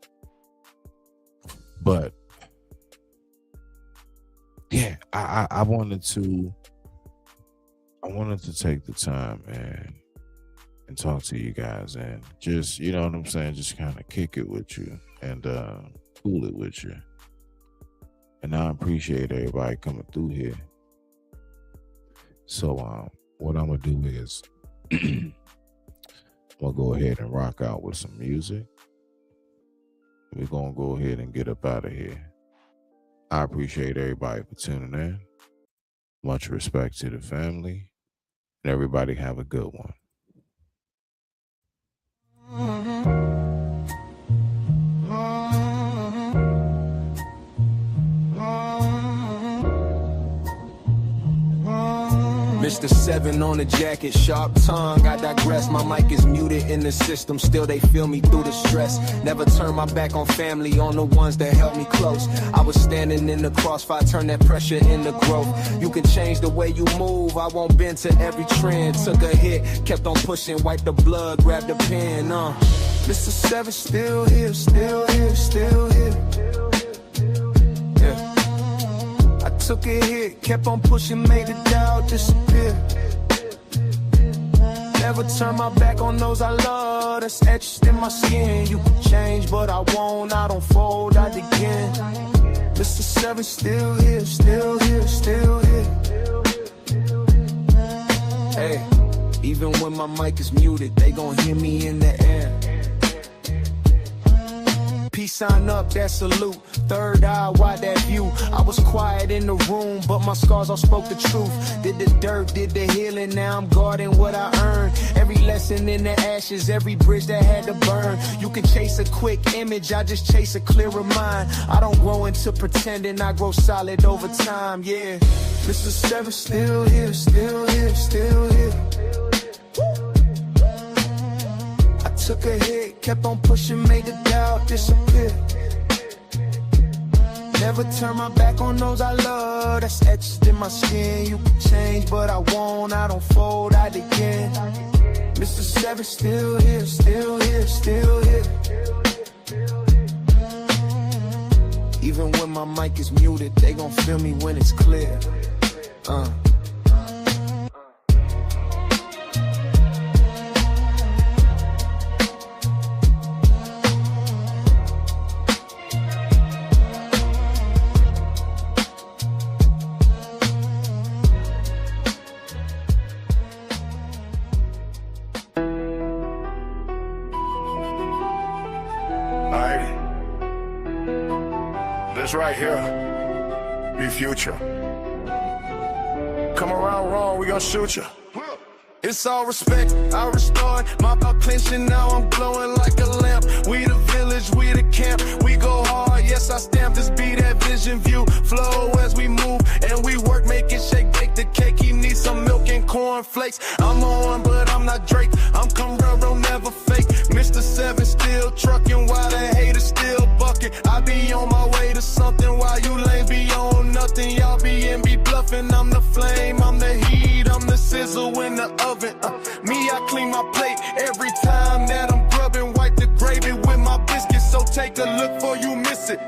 But yeah, I wanted to take the time and talk to you guys and just, you know what I'm saying, just kind of kick it with you and cool it with you. And I appreciate everybody coming through here. So what I'm gonna do is I'm gonna go ahead and rock out with some music. We're gonna go ahead and get up out of here. I appreciate everybody for tuning in. Much respect to the family. And everybody have a good one. Mr. 7 on the jacket, sharp tongue, I digress. My mic is muted in the system, still they feel me through the stress. Never turn my back on family, on the ones that held me close. I was standing in the crossfire, turn that pressure into growth. You can change the way you move, I won't bend to every trend. Took a hit, kept on pushing, wiped the blood, grabbed the pen. Mr. 7 still here, still here, still here. Yeah. I took a hit, kept on pushing, made the doubt disappear. Never turn my back on those I love, that's etched in my skin. You can change, but I won't, I don't fold, I begin. Mr. 7 still here, still here, still here. Hey, even when my mic is muted, they gon' hear me in the air. Peace sign up, that salute. Third eye, wide that view. I was quiet in the room, but my scars all spoke the truth. Did the dirt, did the healing, now I'm guarding what I earned. Every lesson in the ashes, every bridge that had to burn. You can chase a quick image, I just chase a clearer mind. I don't grow into pretending, I grow solid over time, yeah. Mr. Seven still here, still here, still here. I took a hit, kept on pushing, made the doubt disappear. Never turn my back on those I love, that's etched in my skin. You can change, but I won't, I don't fold out again. Mr. Seven still here, still here, still here. Even when my mic is muted, they gon' feel me when it's clear. This right here, be future. Come around wrong, we gon' shoot ya. It's all respect, I restored my clenching, now I'm glowing like a lamp. We the village, we the camp, we go hard, yes I stamp this beat, that vision view. Flow as we move, and we work, make it shake, bake the cake. He needs some milk and cornflakes. I'm on, but I'm not Drake, I'm Camaro, never fake. Mr. Seven still trucking, while the haters still bucking. I be on my way to something, while you lame be on nothing. Y'all be bluffing, I'm the flame, I'm the heat, I'm the sizzle in the oven. Me, I clean my plate every time that I'm grubbing. Wipe the gravy with my biscuits, so take a look before you miss it.